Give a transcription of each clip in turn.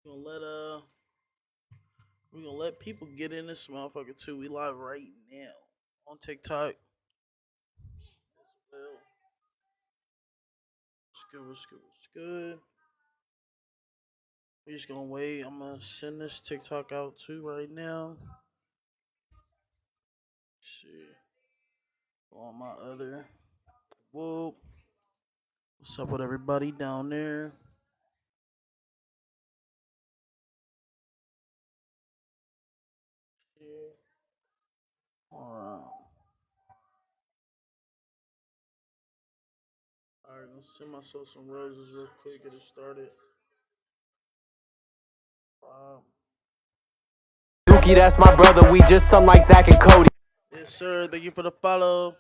We gonna let we gonna let people get in this motherfucker too. We live right now on TikTok as well. What's good? What's good? What's good? We just gonna wait. I'm gonna send this TikTok out too right now. Let's see on my other. Whoa! What's up with everybody down there? Yeah. Alright. Alright, gonna send myself some roses real quick. Get it started. Um, Dookie, that's my brother. We just some like Zach and Cody. yes, sir. Thank you for the follow.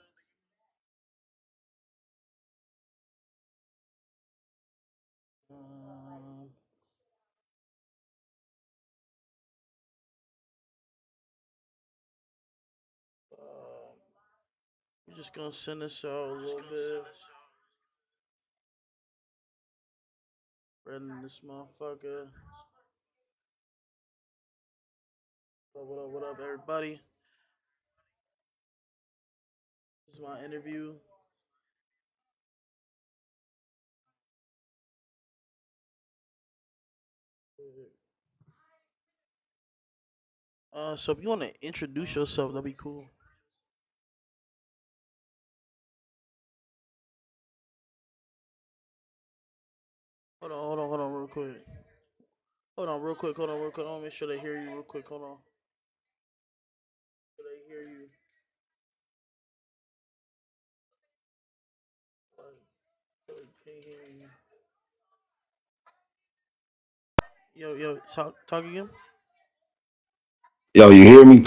Um, uh, we're just gonna send this out a little bit. Spreading this motherfucker. What up, what up, everybody? This is my interview. So if you want to introduce yourself, that'd be cool. Hold on, real quick. Hold on, real quick. I want to make sure they hear you real quick. Hold on. So they hear you. Can't hear you. Yo, talk again. Yo, you hear me?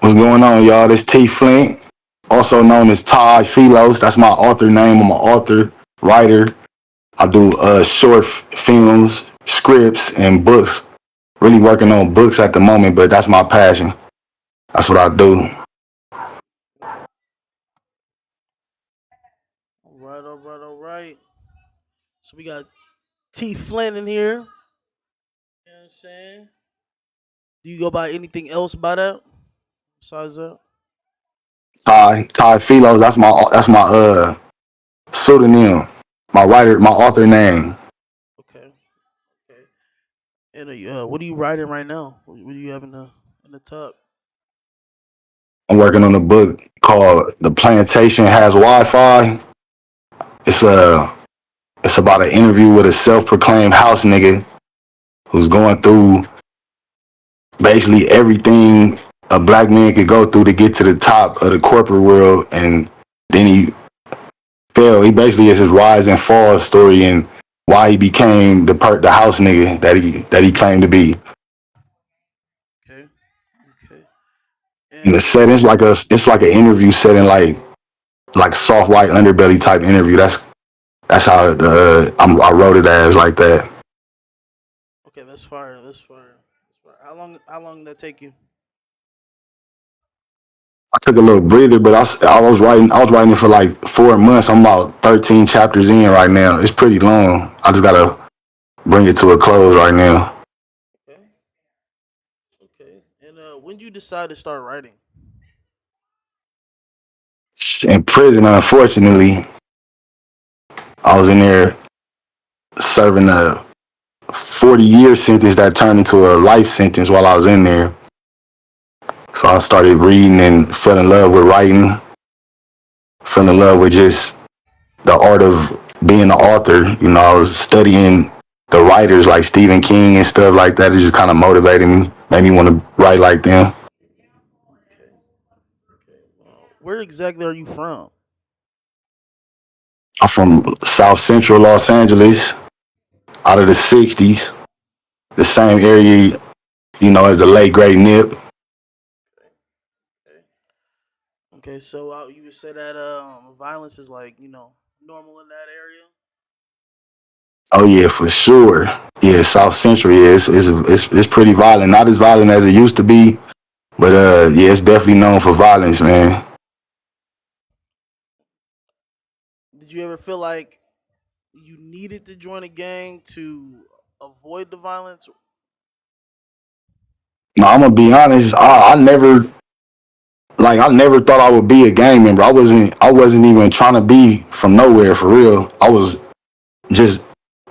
What's going on, y'all? This T Flint, also known as Todd Philos. That's my author name. I'm an author, writer. I do short films, scripts, and books. Really working on books at the moment, but that's my passion. That's what I do. All right. So we got T Flynn in here. You know what I'm saying? Do you go by anything else by that? Besides that? Todd Philos. That's my pseudonym. My author name. Okay. Okay. And what are you writing right now? What do you have in the tub? I'm working on a book called "The Plantation Has Wi-Fi." It's a it's about an interview with a self-proclaimed house nigga who's going through basically everything a black man could go through to get to the top of the corporate world, and then he fell. He basically is his rise and fall story and why he became the house nigga that he claimed to be. Okay. Okay. And the And setting it's like an interview setting, like soft white underbelly type interview. That's how I wrote it as like that. okay, that's fire. That's fire. That's fire. How long did that take you? I took a little breather, but I was writing it for like 4 months. I'm about 13 chapters in right now. It's pretty long. I just gotta bring it to a close right now. Okay. Okay. And when did you decide to start writing? In prison, unfortunately, I was in there serving a 40-year sentence that turned into a life sentence while I was in there. So I started reading and fell in love with writing, fell in love with just the art of being an author. I was studying the writers like Stephen King and stuff like that. It just kind of motivated me, made me want to write like them. Okay. Okay. Where exactly are you from? I'm from South Central Los Angeles, out of the 60s, the same area, as the late great Nip. Okay. Okay. So you would say that violence is like normal in that area. Oh yeah, for sure. Yeah, South Central. Yeah, it's pretty violent. Not as violent as it used to be, but yeah, it's definitely known for violence, man. Did you ever feel like you needed to join a gang to avoid the violence? No, I'm gonna be honest. I never thought I would be a gang member. I wasn't even trying to be from nowhere for real. I was just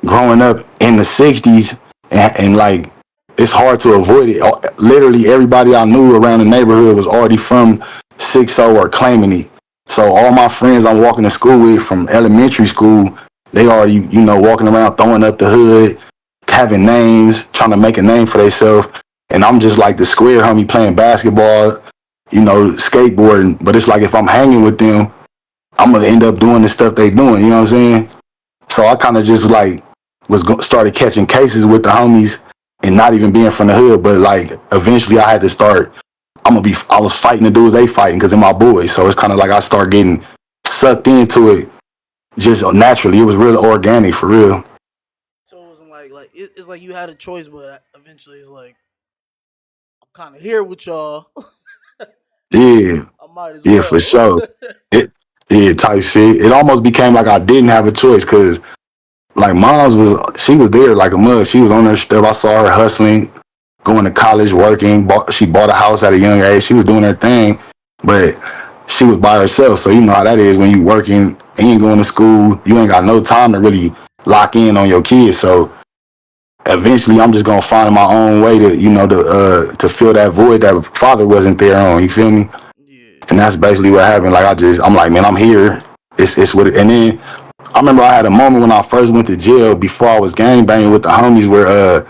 growing up in the '60s, and like it's hard to avoid it. Literally everybody I knew around the neighborhood was already from 60 or claiming it. So all my friends I'm walking to school with from elementary school, they already walking around throwing up the hood, having names, trying to make a name for themselves. And I'm just like the square homie playing basketball, skateboarding. But it's like if I'm hanging with them, I'm gonna end up doing the stuff they doing. You know what I'm saying? So I kind of just like started catching cases with the homies and not even being from the hood. But like eventually I had to start. I was fighting the dudes they fighting because they're my boys. So it's kind of like I start getting sucked into it just naturally. It was real organic for real. So it wasn't it's like you had a choice, but eventually it's like I'm kind of here with y'all. Yeah, I might as yeah, for well. sure. It, yeah, type shit. It almost became like I didn't have a choice because like mom's she was there like a mug. She was on her stuff. I saw her hustling, going to college, working. She bought a house at a young age. She was doing her thing, but she was by herself. So you know how that is when you working and you going to school. You ain't got no time to really lock in on your kids. So eventually, I'm just gonna find my own way to to fill that void that father wasn't there on. You feel me? Yeah. And that's basically what happened. Like I'm like, man, I'm here. It's what it. And then I remember I had a moment when I first went to jail before I was gang banging with the homies where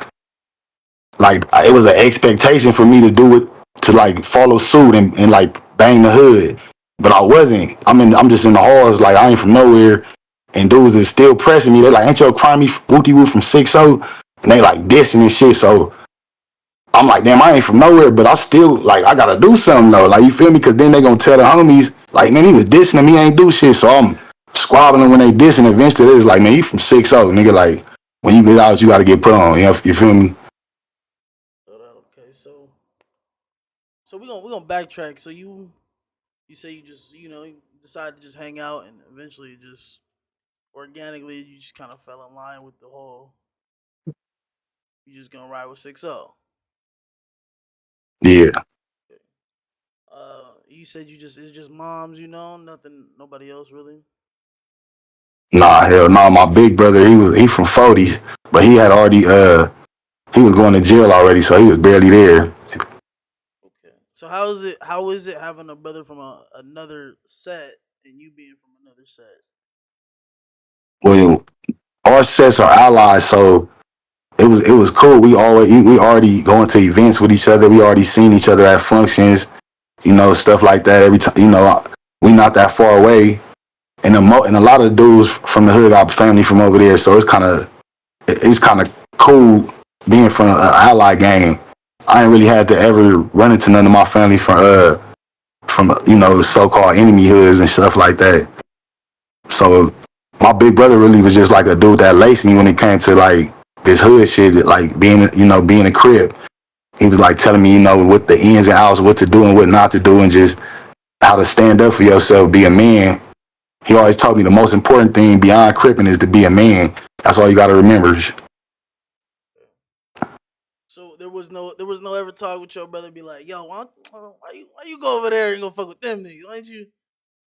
like it was an expectation for me to do it, to like follow suit and like bang the hood. But I wasn't. I'm just in the halls, like I ain't from nowhere. And dudes is still pressing me. They're like, ain't your crimey wooty woo from 6-0? And they like dissing and shit. So I'm like, damn, I ain't from nowhere, but I still like I gotta do something though. Like you feel me? Cause then they gonna tell the homies, like, man, he was dissing him, he ain't do shit. So I'm squabbling when they dissing. Eventually, it was like, man, you from 6-0, nigga. Like when you get out, you gotta get put on. You feel me? Okay, so we're gonna backtrack. So you say you just you decided to just hang out, and eventually just organically you just kind of fell in line with the whole. You just gonna ride with 6-0. Yeah. You said it's just moms, nothing, nobody else really. Nah, hell no. My big brother, he from 40s, but he had already he was going to jail already, so he was barely there. Okay. So how is it having a brother from another set and you being from another set? Well, our sets are allies, so it was cool. We already going to events with each other. We already seen each other at functions, stuff like that. Every time, we not that far away, and a lot of the dudes from the hood got family from over there, so it's kind of cool being from an ally gang. I ain't really had to ever run into none of my family from so-called enemy hoods and stuff like that. So my big brother really was just like a dude that laced me when it came to like this hood shit, like being a crip. He was like telling me, what the ins and outs, what to do and what not to do, and just how to stand up for yourself, be a man. He always told me the most important thing beyond cripping is to be a man. That's all you got to remember. So there was no ever talk with your brother be like, yo, why you go over there and go fuck with them niggas? Why don't you?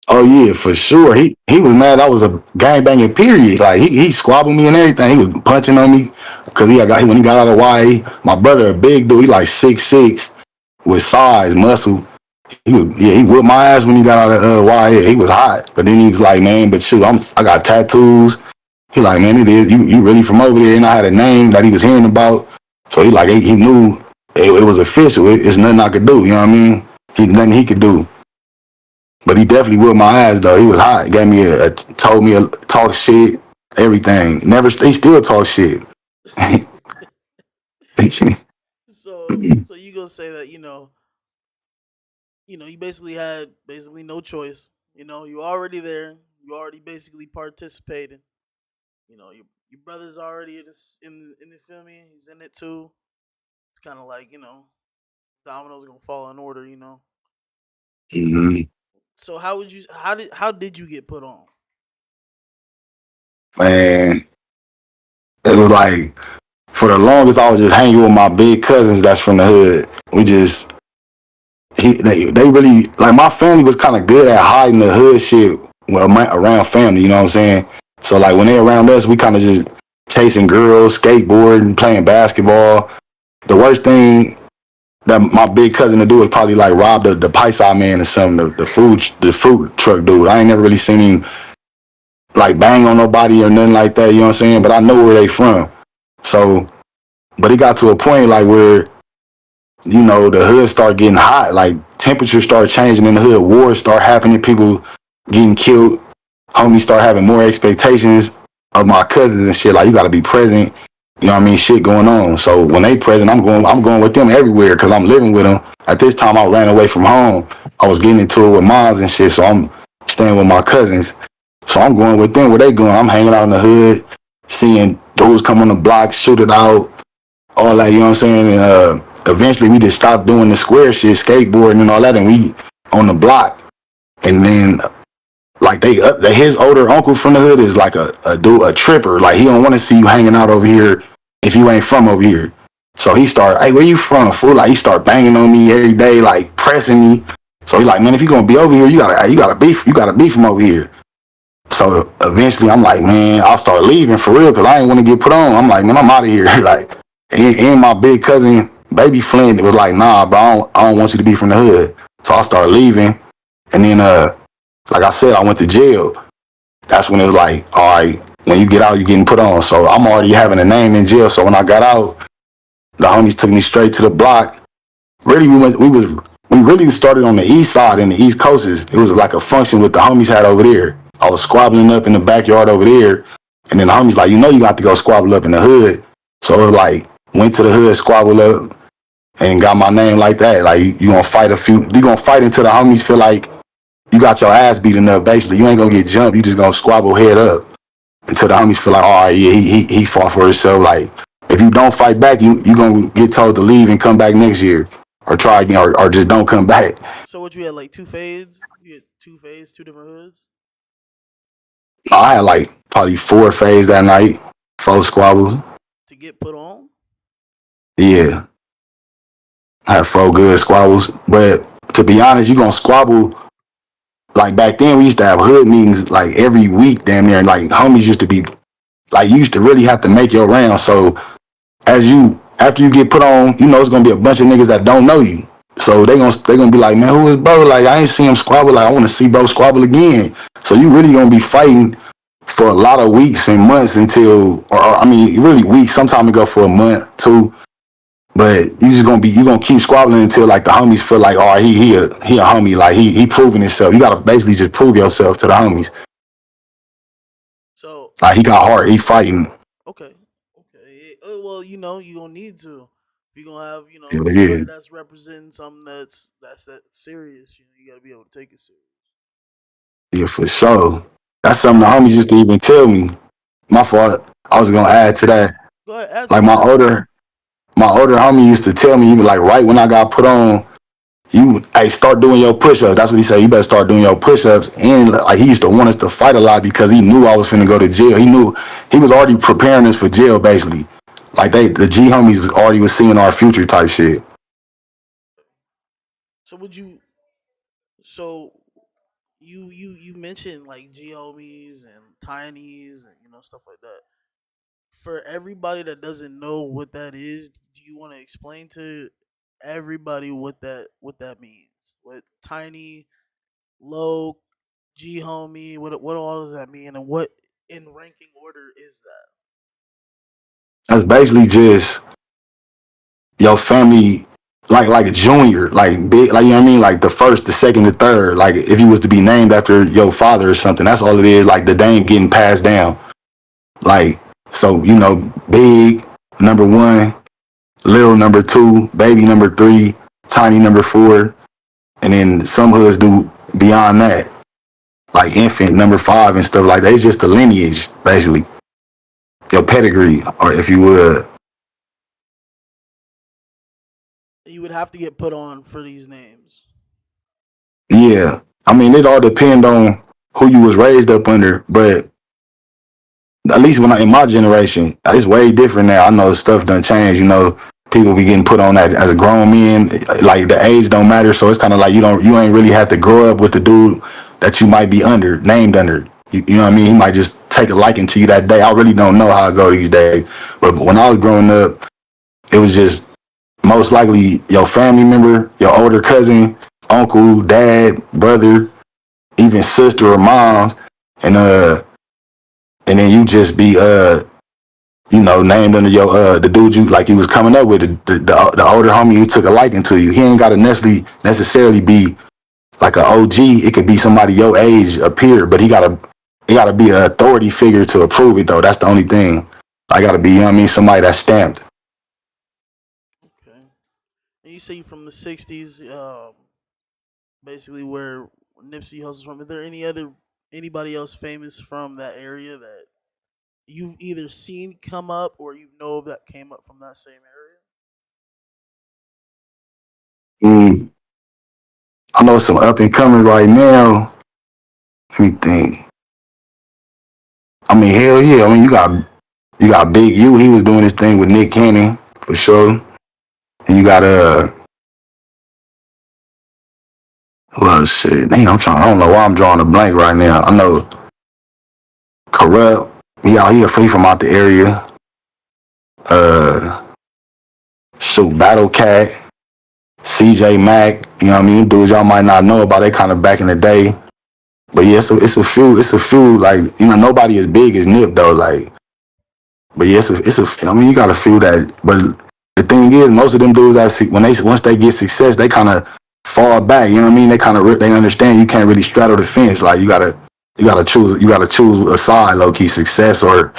Oh yeah, for sure. He was mad. I was a gang banging period. Like he squabbled me and everything. He was punching on me because when he got out of YA. My brother, a big dude, he like 6'6" with size, muscle. He whipped my ass when he got out of YA. He was hot, but then he was like, man, but shoot, I got tattoos. He like, man, it is you really from over there? And I had a name that he was hearing about, so he knew it was official. It's nothing I could do. You know what I mean? Nothing he could do. But he definitely whipped my ass though. He was hot. Gave me told me talk shit, everything. Never, he still talk shit. So you gonna say that you basically had basically no choice. You already there. You already basically participating. Your brother's already in the film. He's in it too. It's kind of like dominoes gonna fall in order. Mhm. So how did you get put on? Man, it was like for the longest I was just hanging with my big cousins that's from the hood. we just they really like my family was kind of good at hiding the hood shit around family. You know what I'm saying? So like when they around us, we kind of just chasing girls, skateboarding, playing basketball. The worst thing that my big cousin to do is probably like rob the Paisa man or something, the fruit truck dude. I ain't never really seen him like bang on nobody or nothing like that. You know what I'm saying? But I know where they from. So, but it got to a point like where you know, the hood start getting hot. Like temperatures start changing in the hood. Wars start happening. People getting killed. Homies start having more expectations of my cousins and shit. Like you got to be present. You know what I mean? Shit going on. So when they present, I'm going with them everywhere because I'm living with them. At this time, I ran away from home. I was getting into it with moms and shit. So I'm staying with my cousins. So I'm going with them where they going. I'm hanging out in the hood, seeing dudes come on the block, shoot it out, all that. You know what I'm saying? And eventually we just stopped doing the square shit, skateboarding and all that, and we on the block. And then like his older uncle from the hood is like a dude, a tripper. Like he don't want to see you hanging out over here if you ain't from over here. So he start, hey, where you from, fool? Like he start banging on me every day, like pressing me. So he like, man, if you gonna be over here, you gotta be from over here. So eventually I'm like, man, I'll start leaving for real because I ain't want to get put on. I'm like, man, I'm out of here. Like, and my big cousin, Baby Flint, was like, nah, bro, I don't want you to be from the hood. So I started leaving. And then, like I said, I went to jail. That's when it was like, all right, when you get out, you're getting put on. So I'm already having a name in jail. So when I got out, the homies took me straight to the block. Really, we really started on the east side in the East Coast. It was like a function with the homies had over there. I was squabbling up in the backyard over there. And then the homies like, you know, you got to go squabble up in the hood. So it was like, went to the hood, squabble up, and got my name like that. Like you gonna fight until the homies feel like you got your ass beaten up. Basically, you ain't gonna get jumped. You just gonna squabble head up until the homies feel like, all right, yeah, he fought for himself. Like if you don't fight back, you gonna get told to leave and come back next year, or try again, or just don't come back. So what you had like two fades? You had two fades, two different hoods. I had like probably 4 fades that night, 4 squabbles. To get put on? Yeah. I had 4 good squabbles. But to be honest, you gonna squabble. Like back then, we used to have hood meetings like every week, damn near. And like homies used to be, like you used to really have to make your round. So after you get put on, you know it's gonna be a bunch of niggas that don't know you. So they gonna be like, man, who is bro? Like I ain't see him squabble. Like I want to see bro squabble again. So you really gonna be fighting for a lot of weeks and months until, or I mean, really weeks. Sometimes it go for a month, 2. But you gonna keep squabbling until like the homies feel like, all right, he a homie, like he proving himself. You gotta basically just prove yourself to the homies. So Like he got heart, he fighting. okay. Well, you know, you gonna need to. You're gonna have, you know, Yeah, somebody yeah, that's representing something that's that serious. You know, you gotta be able to take it serious. yeah, for sure. That's something the homies used to even tell me. My fault. I was gonna add to that. Go ahead, add Like to it. my older homie used to tell me, even like right when I got put on, hey, start doing your push-ups. That's what he said. You better start doing your push-ups. And like he used to want us to fight a lot because he knew I was finna go to jail. He knew he was already preparing us for jail, basically. Like the G homies was seeing our future type shit. So would you? So you mentioned like G homies and tinies and you know stuff like that. For everybody that doesn't know what that is, do you want to explain to everybody what that means? What tiny, low, G homie, what all does that mean, and what in ranking order is that? That's basically just your family, like a junior, like big, like you know what I mean, like the first, the second, the third. Like if you was to be named after your father or something, that's all it is. Like the name getting passed down. Like so, you know, big number 1, Lil number 2, baby number 3, tiny number 4, and then some hoods do beyond that, like infant number 5 and stuff like that. It's just the lineage, basically, your pedigree, or if you would. You would have to get put on for these names. Yeah, I mean, it all depend on who you was raised up under, but at least in my generation, it's way different now. I know stuff done changed. You know, people be getting put on that as a grown man. Like the age don't matter, so it's kind of like you ain't really have to grow up with the dude that you might be named under. You know what I mean? He might just take a liking to you that day. I really don't know how it go these days, but when I was growing up, it was just most likely your family member, your older cousin, uncle, dad, brother, even sister or mom, and then you just be named under your the dude you like you was coming up with, the older homie who took a liking to you. He ain't gotta necessarily be like an OG. It could be somebody your age, a peer, but he gotta be an authority figure to approve it though. That's the only thing. I gotta be, you know what I mean, somebody that's stamped. Okay. And you say you from the '60s, basically where Nipsey Hussle's from. Is there anybody else famous from that area that you've either seen come up or you know that came up from that same area? Mm, I know some up and coming right now. Let me think. I mean, hell yeah. I mean, you got Big U. He was doing his thing with Nick Cannon for sure. And you got well, shit. Dang, I don't know why I'm drawing a blank right now. I know Corrupt. He from out the area. Uh, shoot, Battle Cat, CJ Mack. You know what I mean? Them dudes y'all might not know about. They kind of back in the day. But yeah, it's a few. Like, you know, nobody as big as Nip though. Like, but yeah, I mean, you got a few that. But the thing is, most of them dudes once they get success, they kind of fall back. You know what I mean? They understand you can't really straddle the fence. Like you gotta choose a side, low key success or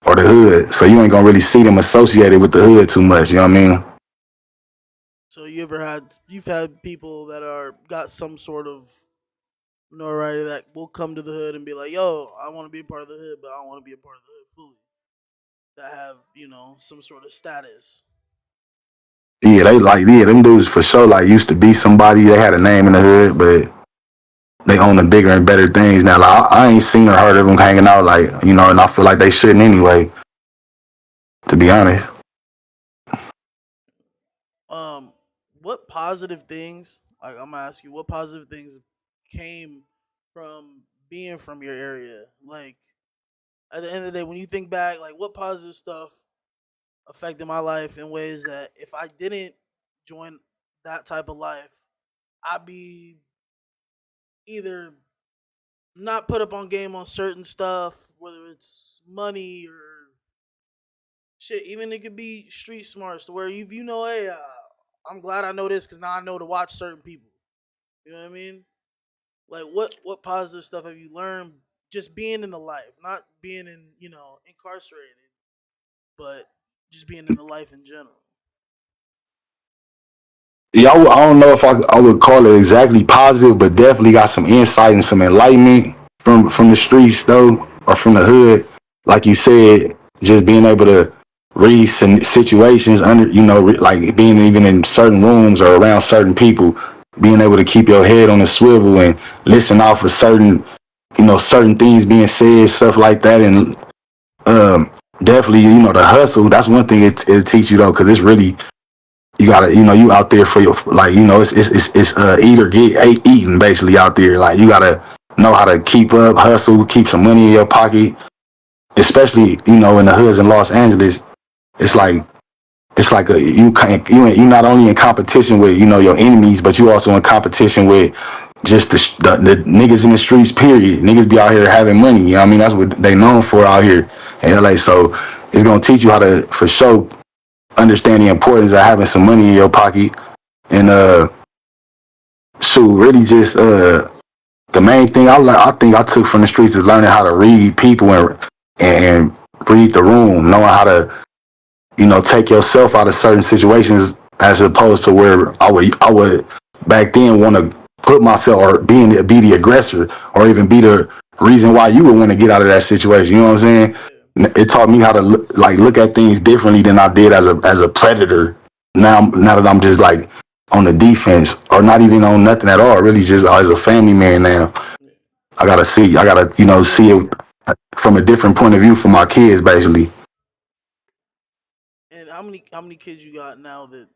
the hood. So you ain't gonna really see them associated with the hood too much. You know what I mean? So you've had people that are got some sort of notoriety that will come to the hood and be like, "Yo, I want to be a part of the hood, but I don't want to be a part of the hood fully." That have some sort of status. Yeah, them dudes for sure. Like used to be somebody. They had a name in the hood, but they own the bigger and better things now. Like I ain't seen or heard of them hanging out. Like and I feel like they shouldn't anyway. To be honest. Um, what positive things? Like I'm gonna ask you, what positive things came from being from your area? Like at the end of the day, when you think back, like what positive stuff affected my life in ways that if I didn't join that type of life, I'd be either not put up on game on certain stuff, whether it's money or shit. Even it could be street smarts, to where hey, I'm glad I know this because now I know to watch certain people. You know what I mean? Like what positive stuff have you learned just being in the life, not being in incarcerated, but just being in the life in general. Yeah, I don't know if I would call it exactly positive, but definitely got some insight and some enlightenment from the streets though, or from the hood. Like you said, just being able to read situations under, like being even in certain rooms or around certain people, being able to keep your head on the swivel and listen off of certain things being said, stuff like that, and definitely, the hustle. That's one thing it teach you though, because it's really you gotta, you out there for your, like, it's eat or get eaten basically out there. Like you gotta know how to keep up, hustle, keep some money in your pocket, especially in the hoods in Los Angeles. It's like you not only in competition with your enemies, but you also in competition with just the niggas in the streets. Period. Niggas be out here having money. You know what I mean? That's what they known for out here in LA. So it's gonna teach you how to, for sure, understand the importance of having some money in your pocket. And really just the main thing I think I took from the streets is learning how to read people and read the room, knowing how to take yourself out of certain situations, as opposed to where I would back then want to put myself or be the aggressor, or even be the reason why you would want to get out of that situation. You know what I'm saying? Yeah. It taught me how to look at things differently than I did as a predator. Now that I'm just like on the defense, or not even on nothing at all, really just as a family man now. Yeah. I gotta see it from a different point of view for my kids, basically. And how many kids you got now that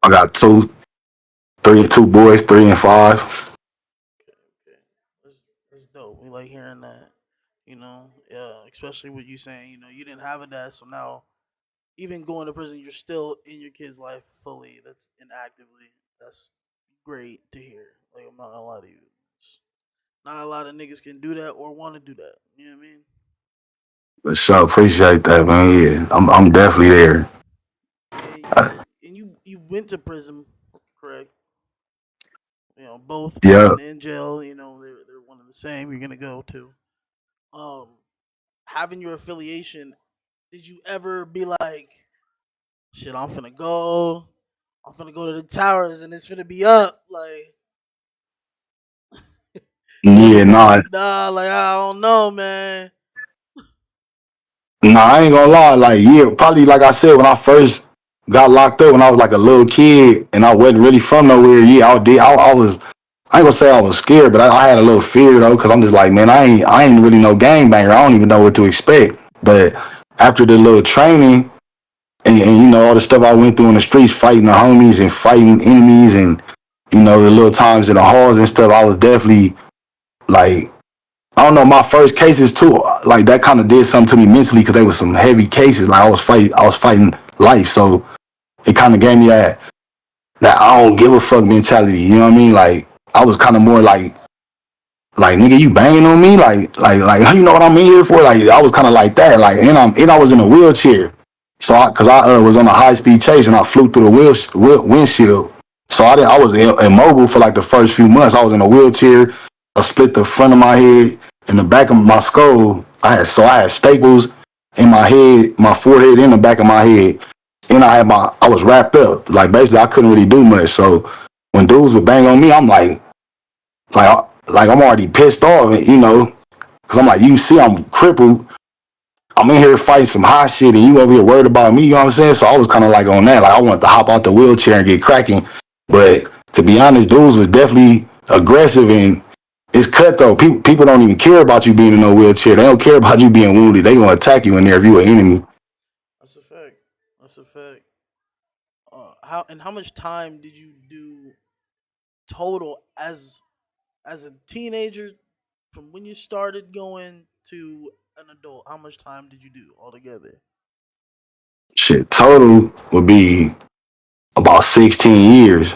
I got two boys, 3 and 5. Okay, that's dope. We like hearing that. Yeah, especially with you saying, you didn't have a dad, so now even going to prison, you're still in your kid's life fully. That's and actively. That's great to hear. Like I'm not gonna lie to you. It's not a lot of niggas can do that or want to do that. You know what I mean? For sure, appreciate that, man. Yeah, I'm definitely there. And you Uh, said, and you went to prison, correct? Both yeah, prison and jail. They're one and the same. You're gonna go to. Um, Having your affiliation. Did you ever be like, shit? I'm finna go. I'm finna go to the towers and it's finna be up. Like you ever yeah, be nah, like, nah, like I don't know, man. nah. I ain't gonna lie. Like, yeah, probably like I said when I first got locked up when I was like a little kid and I wasn't really from nowhere. Yeah, I was. I ain't gonna say I was scared, but I had a little fear though, cause I'm just like, man, I ain't really no gang banger. I don't even know what to expect. But after the little training and all the stuff I went through in the streets, fighting the homies and fighting enemies, and the little times in the halls and stuff, I was definitely like, I don't know, my first cases too, like that kind of did something to me mentally because they was some heavy cases. Like I was fighting life, so it kind of gave me that I don't give a fuck mentality. You know what I mean? Like I was kind of more like nigga, you banging on me, like you know what I'm in here for? Like I was kind of like that, like and I was in a wheelchair, so cause I was on a high speed chase and I flew through the windshield, so I was immobile for like the first few months. I was in a wheelchair. I split the front of my head and the back of my skull. I had staples in my head, my forehead, and the back of my head, and I was wrapped up. Like basically, I couldn't really do much. So when dudes would bang on me, I'm like I'm already pissed off, because I'm like, you see, I'm crippled. I'm in here fighting some hot shit, and you over here worried about me. You know what I'm saying? So I was kind of like on that. Like I wanted to hop out the wheelchair and get cracking, but to be honest, dudes was definitely aggressive and it's cutthroat. People don't even care about you being in no wheelchair. They don't care about you being wounded. They gonna attack you in there if you an enemy. That's a fact. That's a fact. How much time did you do total as a teenager from when you started going to an adult? How much time did you do altogether? Shit, total would be about 16 years.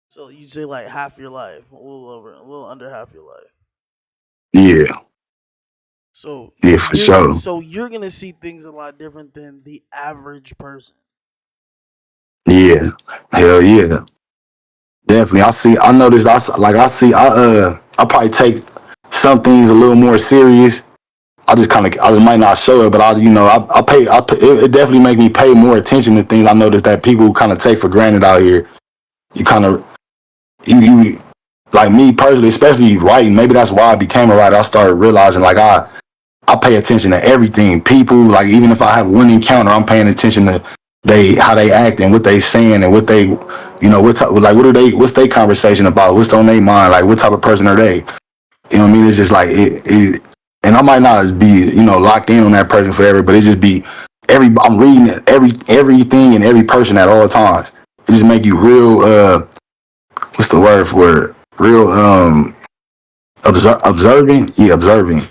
So you say like half your life, a little under half your life. Yeah, So yeah, for sure. you're gonna see things a lot different than the average person. Yeah, hell yeah. Definitely, I noticed. I probably take some things a little more serious. I might not show it, but it definitely make me pay more attention to things. I noticed that people kind of take for granted out here. You kind of, you like me personally, especially writing. Maybe that's why I became a writer. I started realizing like I pay attention to everything. People, like even if I have one encounter, I'm paying attention to how they act and what they saying and what they, what's their conversation about? What's on their mind? Like what type of person are they? You know what I mean? It's just like and I might not be locked in on that person forever, but it just be I'm reading everything and every person at all times. It just make you real. What's the word for it? Real observant. Yeah, observing.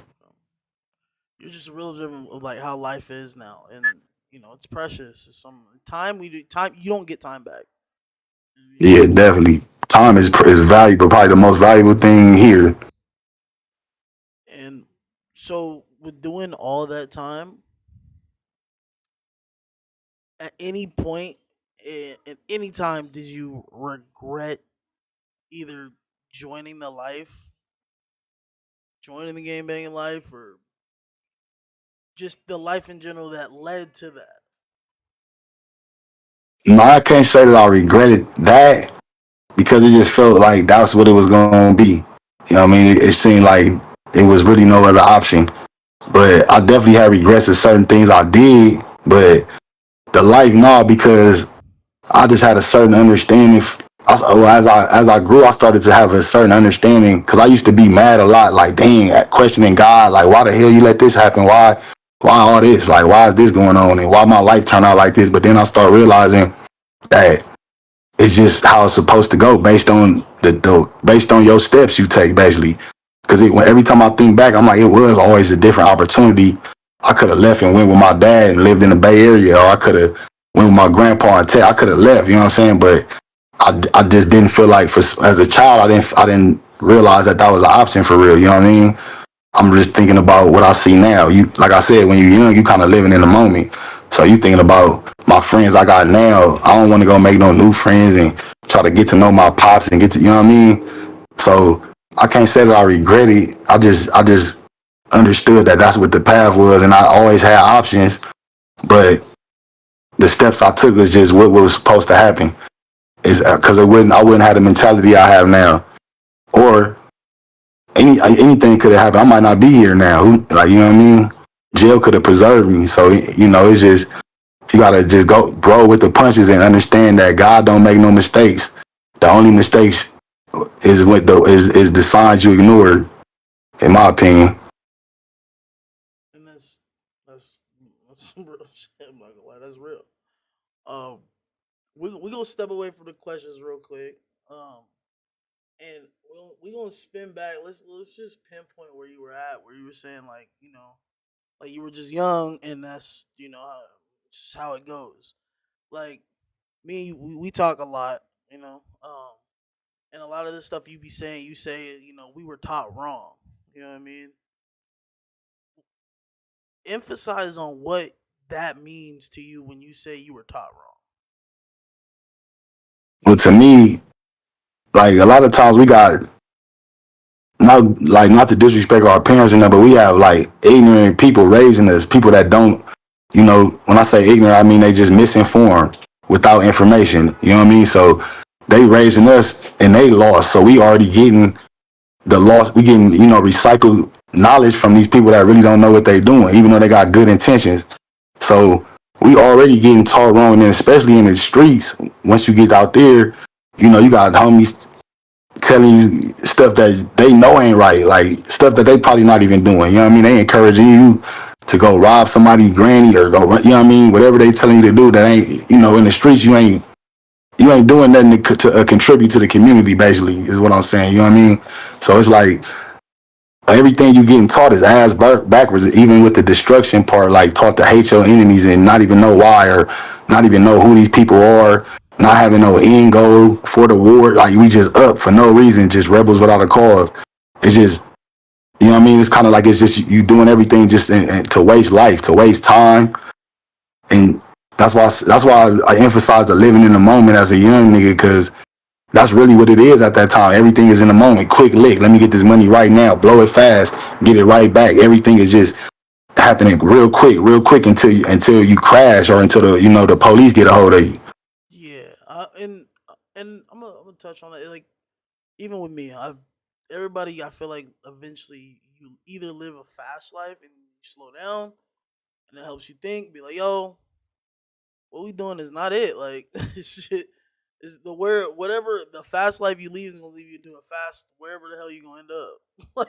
You're just a real observant of like how life is now, and it's precious. It's some time we do time. You don't get time back. Yeah, definitely. Time is valuable, probably the most valuable thing here. And so, with doing all that time, at any point, at any time, did you regret either joining the life, joining the game banging life, or just the life in general that led to that? No, I can't say that I regretted that because it just felt like that's what it was gonna be. You know what I mean? It seemed like it was really no other option. But I definitely had regrets of certain things I did. But the life, no, because I just had a certain understanding. As I grew, I started to have a certain understanding because I used to be mad a lot, like dang, at questioning God, like why the hell you let this happen? why all this? Like, why is this going on? And why my life turned out like this? But then I start realizing that it's just how it's supposed to go based on based on your steps you take, basically. Because every time I think back, I'm like, it was always a different opportunity. I could have left and went with my dad and lived in the Bay Area, or I could have went with my grandpa and I could have left. You know what I'm saying? But I just didn't feel like, as a child, I didn't realize that was an option for real. You know what I mean? I'm just thinking about what I see now. You, like I said, when you're young, you kind of living in the moment. So you thinking about my friends I got now. I don't want to go make no new friends and try to get to know my pops and get to, you know what I mean? So I can't say that I regret it. I just understood that that's what the path was, and I always had options, but the steps I took was just what was supposed to happen. Is because I wouldn't have the mentality I have now, or anything could have happened. I might not be here now. Like, you know what I mean? Jail could have preserved me. So it's just, you gotta just go grow with the punches and understand that God don't make no mistakes. The only mistakes is the signs you ignored, in my opinion. And that's some real shit. I'm not gonna lie, that's real. Um, we gonna step away from the questions real quick. And we gonna spin back. Let's just pinpoint where you were at, where you were saying like like you were just young, and that's just how it goes. Like me, we talk a lot, and a lot of the stuff you be saying, you say we were taught wrong. You know what I mean? Emphasize on what that means to you when you say you were taught wrong. Well, to me, like a lot of times we got, not to disrespect our parents and that, but we have like ignorant people raising us, people that don't, when I say ignorant, I mean they just misinformed without information. You know what I mean? So they raising us and they lost. So we already getting the loss. We getting recycled knowledge from these people that really don't know what they're doing, even though they got good intentions. So we already getting taught wrong, and especially in the streets. Once you get out there, you got homies telling you stuff that they know ain't right, like stuff that they probably not even doing. You know what I mean? They encouraging you to go rob somebody's granny or go, you know what I mean? Whatever they telling you to do that ain't, in the streets, you ain't doing nothing to contribute to the community. Basically, is what I'm saying. You know what I mean? So it's like everything you getting taught is ass backwards. Even with the destruction part, like taught to hate your enemies and not even know why, or not even know who these people are, not having no end goal for the war. Like we just up for no reason, just rebels without a cause. It's just, you know what I mean? It's kind of like it's just you doing everything just to waste life, to waste time, and that's why I emphasize the living in the moment as a young nigga, because that's really what it is at that time. Everything is in the moment. Quick lick. Let me get this money right now. Blow it fast. Get it right back. Everything is just happening real quick until you crash, or until the police get a hold of you. Yeah, and I'm gonna touch on that. Like even with me, everybody I feel like eventually you either live a fast life and you slow down, and it helps you think. Be like, yo, what we doing is not it. Like shit is the where whatever the fast life you leave is gonna leave you to a fast wherever the hell you gonna end up.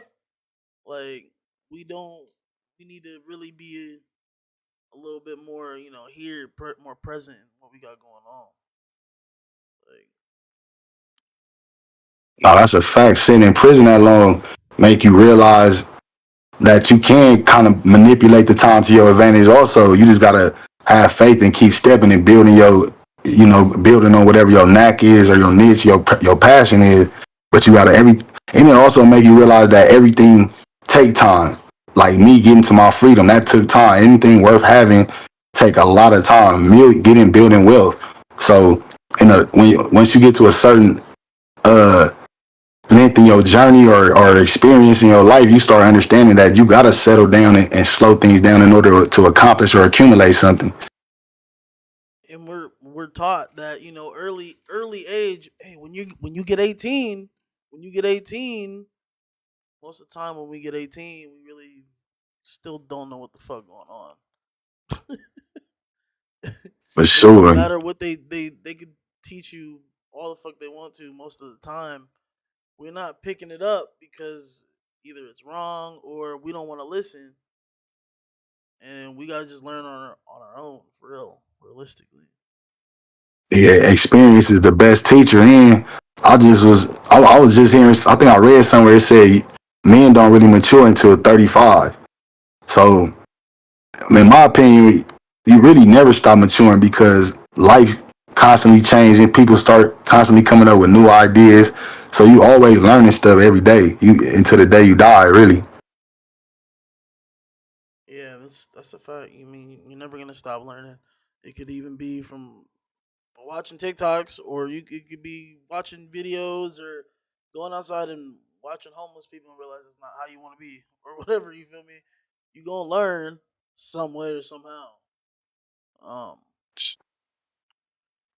like we don't we need to really be a little bit more here more present in what we got going on. Like Now that's a fact. Sitting in prison that long make you realize that you can kind of manipulate the time to your advantage. Also, you just gotta have faith and keep stepping and building building on whatever your knack is, or your niche, your passion is. But you gotta and it also make you realize that everything take time. Like me getting to my freedom, that took time. Anything worth having take a lot of time. Building wealth. So, once you get to a certain uh length in your journey, or experience in your life, you start understanding that you gotta settle down and slow things down in order to accomplish or accumulate something. and we're taught that early age. Hey, when you get 18, when you get 18, most of the time when we get 18, we really still don't know what the fuck going on. For No sure. matter what they could teach you all the fuck they want to. Most of the time, we're not picking it up because either it's wrong or we don't want to listen. and we gotta just learn on our own, for real, realistically. Yeah, experience is the best teacher. And I was just hearing. I think I read somewhere it said men don't really mature until 35. So, in my opinion, you really never stop maturing because life constantly changing. People start constantly coming up with new ideas. So you always learning stuff every day. You until the day you die, really. Yeah, that's a fact. You mean you're never gonna stop learning. It could even be from watching TikToks, or you could be watching videos, or going outside and watching homeless people and realize it's not how you want to be, or whatever. You feel me? You gonna learn some way or somehow. Um,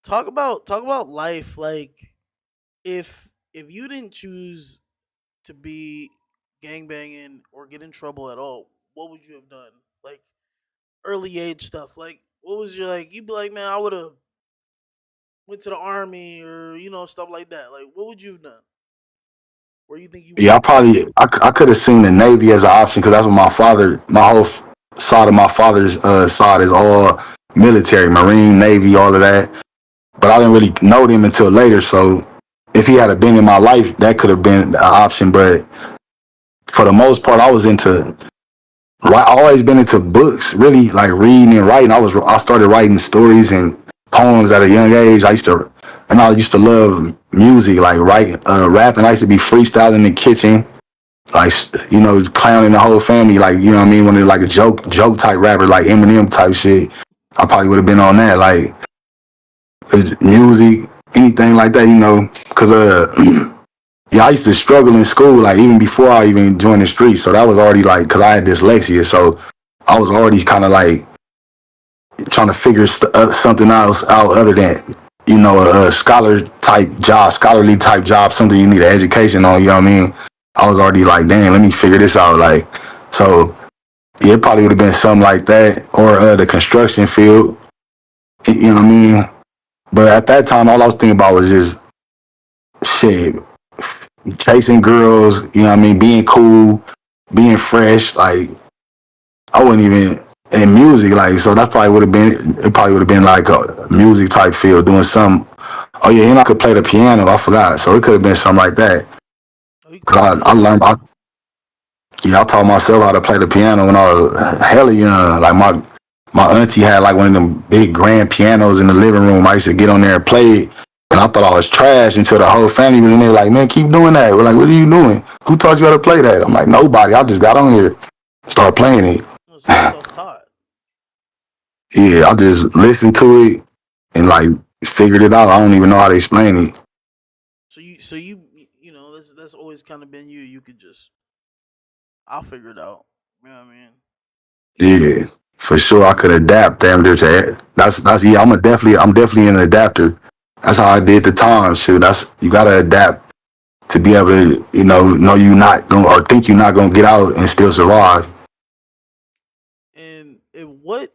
talk about life. Like if you didn't choose to be gangbanging or get in trouble at all, what would you have done? Like early age stuff. Like what was your like? You'd be like, man, I would have went to the army or stuff like that. Like what would you have done? Where you think you would Yeah, have been? I could have seen the Navy as an option because that's what my whole side of my father's side is all military, Marine, Navy, all of that. But I didn't really know them until later. So if he had been in my life, that could have been an option. But for the most part, I was into I always been into books, really like reading and writing. I started writing stories and poems at a young age. I used to love music, like writing, rapping. I used to be freestyling in the kitchen, like clowning the whole family, like you know what I mean, when they're like a joke type rapper, like Eminem type shit. I probably would have been on that, like music, anything like that, because yeah, I used to struggle in school, like even before I even joined the streets. So that was already like, because I had dyslexia, so I was already kind of like trying to figure something else out other than a scholarly type job, something you need an education on. You know what I mean? I was already like, damn, let me figure this out. Like, so yeah, it probably would have been something like that, or the construction field. You know what I mean? But at that time, all I was thinking about was just shit, chasing girls. You know what I mean? Being cool, being fresh. Like I wouldn't even in music. Like so, that probably would have been. It probably would have been like a music type field, doing some. Oh yeah, and I could play the piano. I forgot. So it could have been something like that. Oh, you can play the Cause I piano. learned. I taught myself how to play the piano when I was hella young. Like my auntie had like one of them big grand pianos in the living room. I used to get on there and play it. And I thought I was trash until the whole family was in there like, man, keep doing that. We're like, what are you doing? Who taught you how to play that? I'm like, nobody. I just got on here, started playing it. Oh, so you self taught. Yeah, I just listened to it and like figured it out. I don't even know how to explain it. That's always kind of been you. You could just I'll figure it out. You know what I mean? Yeah, for sure. I could adapt damn near to it. That's yeah. I'm definitely an adapter. That's how I did the time. Shoot, that's you gotta adapt to be able to know you not gonna or think you're not gonna get out and still survive. And what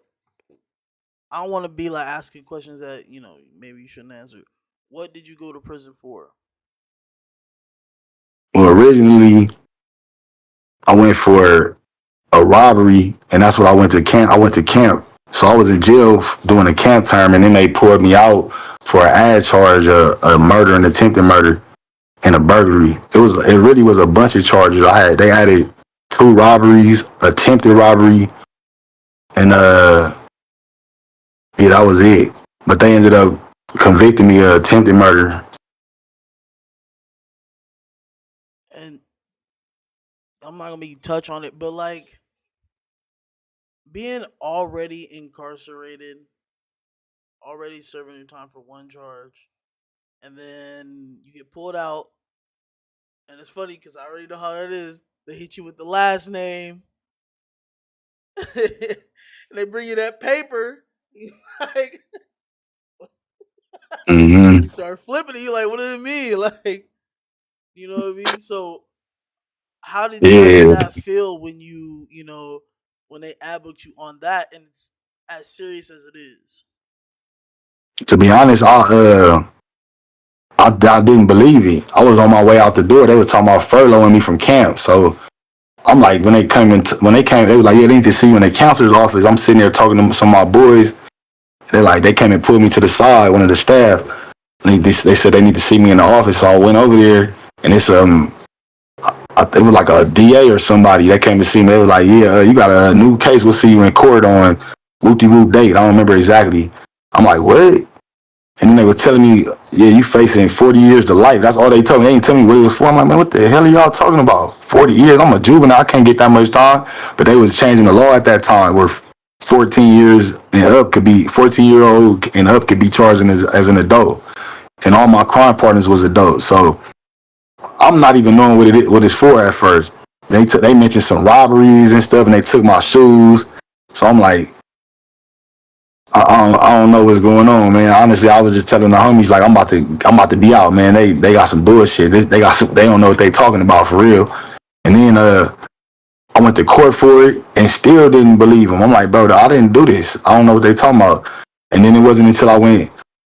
I don't want to be like asking questions that maybe you shouldn't answer. What did you go to prison for? Well, originally I went for a robbery, and that's what I went to camp. I went to camp, so I was in jail doing a camp term, and then they pulled me out for an ad charge, a murder, and attempted murder, and a burglary. It really was a bunch of charges. They added two robberies, attempted robbery, and yeah, that was it. But they ended up convicting me of attempted murder. And I'm not gonna make you touch on it, but like being already incarcerated, already serving your time for one charge, and then you get pulled out, and it's funny because I already know how that is. They hit you with the last name, and they bring you that paper. Like Hmm. you start flipping it, you like, what does it mean? Like, you know what I mean? So how did Yeah. that feel when when they advocate you on that and it's as serious as it is? To be honest, I didn't believe it. I was on my way out the door. They were talking about furloughing me from camp. So I'm like, when they came, they was like, yeah, they need to see you in the counselor's office. I'm sitting there talking to some of my boys. They're like, they came and pulled me to the side, one of the staff. And they said they need to see me in the office. So I went over there, and it's it was like a DA or somebody that came to see me. They was like, yeah, you got a new case. We'll see you in court on whoop-de-whoop date. I don't remember exactly. I'm like, what? And then they were telling me, yeah, you facing 40 years to life. That's all they told me. They didn't tell me what it was for. I'm like, man, what the hell are y'all talking about? 40 years? I'm a juvenile. I can't get that much time. But they was changing the law at that time where 14 years and up could be 14-year-old and up could be charged as an adult. And all my crime partners was adults. So I'm not even knowing what it's for at first. They mentioned some robberies and stuff, and they took my shoes. So I'm like, I don't know what's going on, man. Honestly, I was just telling the homies like I'm about to be out, man. They got some bullshit. They don't know what they talking about for real. And then I went to court for it and still didn't believe them. I'm like, bro, I didn't do this. I don't know what they talking about. And then it wasn't until I went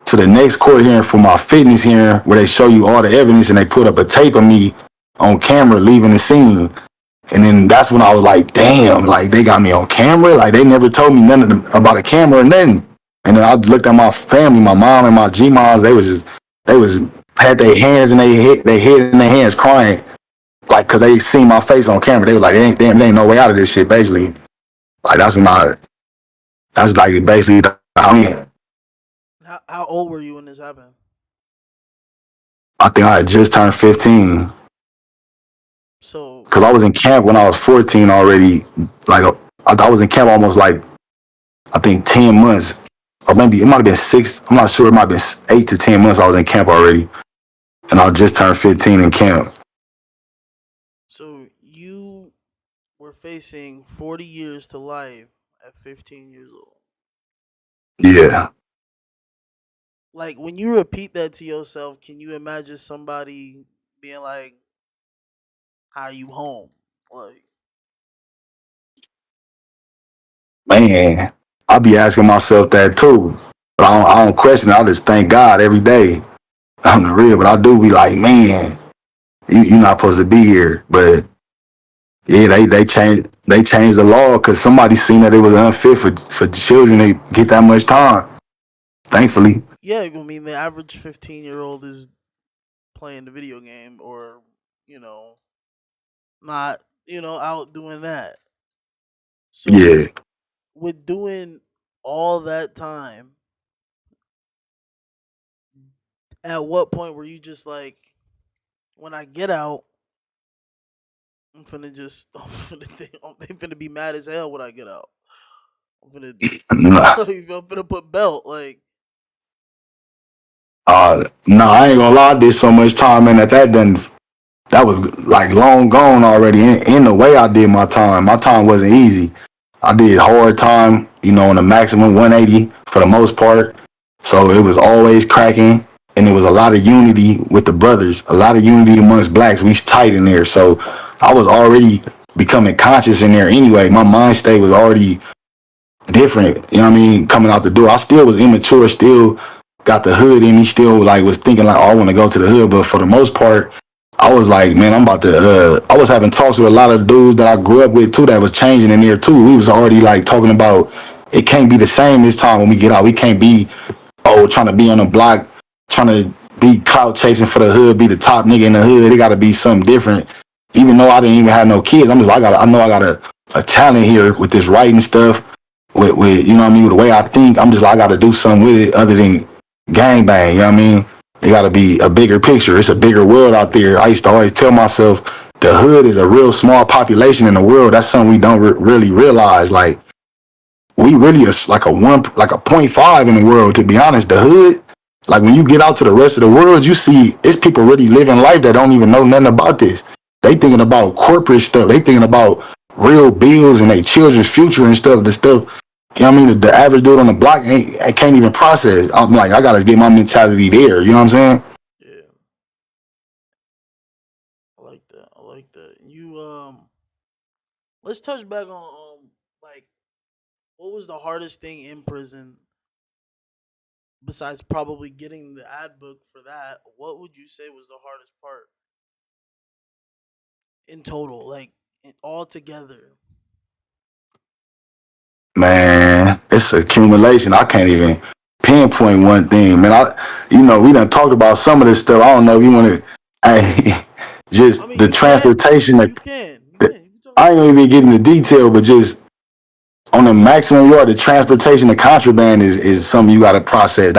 to the next court hearing for my fitness hearing where they show you all the evidence and they put up a tape of me on camera leaving the scene. And then that's when I was like, damn, like they got me on camera. Like they never told me nothing about a camera or nothing. And then I looked at my family, my mom and my G-moms. They was had their hands in their head in their hands crying. Like, cause they seen my face on camera. They was like, there ain't no way out of this shit, basically. Like that's like basically I mean, How old were you when this happened? I think I had just turned 15. So Cause I was in camp when I was 14 already. Like I was in camp almost like I think 10 months, or maybe it might have been 6. I'm not sure. It might have been 8 to 10 months. I was in camp already, and I just turned 15 in camp. so you were facing 40 years to life at 15 years old. Yeah, Like when you repeat that to yourself, can you imagine somebody being like, "How you home?" Like, man, I be asking myself that too, but I don't question it. I just thank God every day. I'm the real, but I do be like, man, you're not supposed to be here, but. Yeah, they changed the law because somebody seen that it was unfit for children to get that much time. Thankfully, yeah, I mean the average 15-year-old is playing the video game or, you know, not, out doing that. So yeah. with doing all that time, at what point were you just like, when I get out, I'm finna just, they finna be mad as hell when I get out. I'm finna, Nah, I'm finna put belt. Like, nah, I ain't gonna lie. I did so much time in that was like long gone already. In the way I did my time wasn't easy. I did hard time, on the maximum 180 for the most part. So it was always cracking, and there was a lot of unity with the brothers, a lot of unity amongst blacks. We tight in there. So I was already becoming conscious in there anyway. My mind state was already different, coming out the door. I still was immature, still got the hood in me, still like was thinking like, oh, I want to go to the hood. But for the most part, I was like, man, I'm about to I was having talks with a lot of dudes that I grew up with too that was changing in there too. We was already like talking about it can't be the same this time when we get out. We can't be trying to be on the block, trying to be clout chasing for the hood, be the top nigga in the hood. It gotta be something different. Even though I didn't even have no kids, I'm just like I know I got a talent here with this writing stuff with you know what I mean, with the way I think. I'm just like I gotta do something with it other than gang bang, you know what I mean? It gotta be a bigger picture. It's a bigger world out there. I used to always tell myself the hood is a real small population in the world. That's something we don't really realize. Like we really is like a 0.5 in the world, to be honest. The hood, like when you get out to the rest of the world, you see it's people really living life that don't even know nothing about this. They thinking about corporate stuff. They thinking about real bills and their children's future and stuff. The stuff, you know what I mean? The average dude on the block I can't even process. I'm like, I gotta get my mentality there. You know what I'm saying? yeah, I like that. I like that. Let's touch back on like what was the hardest thing in prison besides probably getting the ad book for that? What would you say was the hardest part in total? Like all together? Man, it's accumulation. I can't even pinpoint one thing, man. We done talked about some of this stuff. I don't know if you want to, I, I just mean, the you can, transportation. you can, you The, can, you can talk I about ain't it. even getting the detail, but just on the maximum yard, the transportation, the contraband is something you got to process.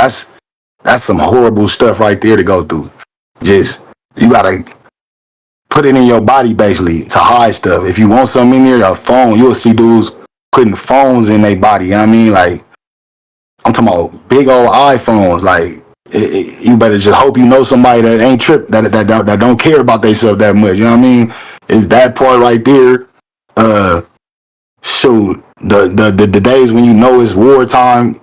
That's some horrible stuff right there to go through. Just you got to put it in your body basically to hide stuff. If you want something in there, a phone, you'll see dudes putting phones in their body. You know what I mean? Like, I'm talking about big old iPhones. Like, you better just hope you know somebody that ain't trip that don't care about themselves that much. You know what I mean? Is that part right there? Uh, shoot, the days when you know it's wartime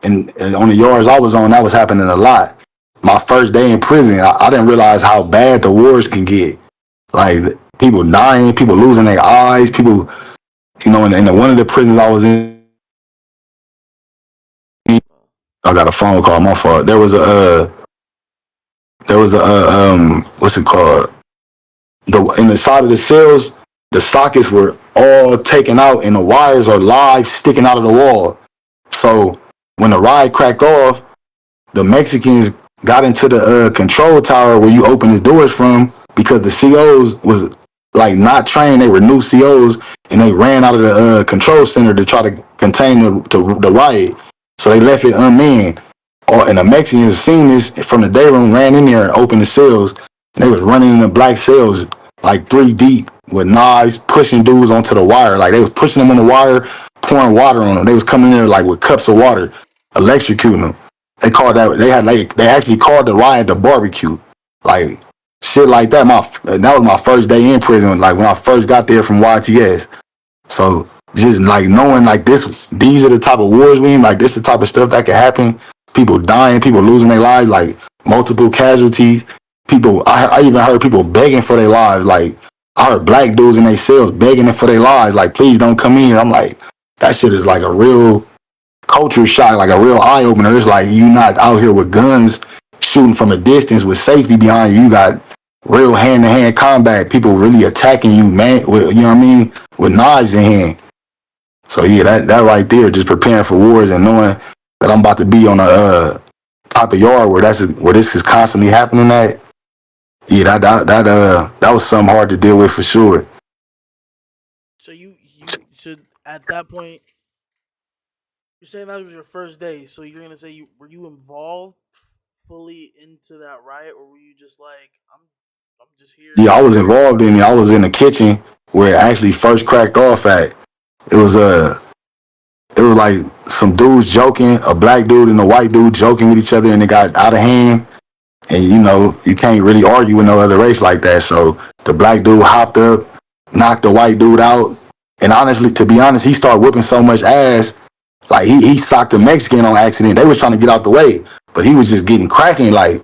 and on the yards I was on, that was happening a lot. My first day in prison, I didn't realize how bad the wars can get. Like people dying, people losing their eyes, people, in one of the prisons I was in, I got a phone call. My fault. There was a what's it called? The in the side of the cells, the sockets were all taken out, and the wires are live sticking out of the wall. So when the ride cracked off, the Mexicans got into the control tower where you open the doors from because the COs was like not trained. They were new COs and they ran out of the control center to try to contain the riot. So they left it unmanned. And the Mexicans seen this from the day room, ran in there and opened the cells. And they was running in the black cells like 3 deep with knives, pushing dudes onto the wire. Like they was pushing them on the wire, pouring water on them. They was coming in there like with cups of water, electrocuting them. They called that. They actually called the riot the barbecue, like shit like that. That was my first day in prison. Like when I first got there from YTS. So just like knowing like these are the type of wars we in. Like this, the type of stuff that can happen. People dying, people losing their lives, like multiple casualties. I even heard people begging for their lives. Like I heard black dudes in their cells begging for their lives. Like please don't come in here. I'm like that shit is like a real culture shock, like a real eye opener. It's like you not out here with guns shooting from a distance with safety behind you. You got real hand to hand combat. People really attacking you, man. With, you know what I mean? With knives in hand. So yeah, that right there, just preparing for wars and knowing that I'm about to be on a type of yard where this is constantly happening at. Yeah, that was something hard to deal with for sure. So you should at that point. You're saying that was your first day, so you're gonna say were you involved fully into that riot, or were you just like I'm just here? Yeah, I was involved in it. I was in the kitchen where it actually first cracked off at. It was it was like some dudes joking, a black dude and a white dude joking with each other, and it got out of hand. And you can't really argue with no other race like that. So the black dude hopped up, knocked the white dude out, and honestly, to be honest, he started whipping so much ass, like he socked the Mexican on accident. They was trying to get out the way, but he was just getting cracking. Like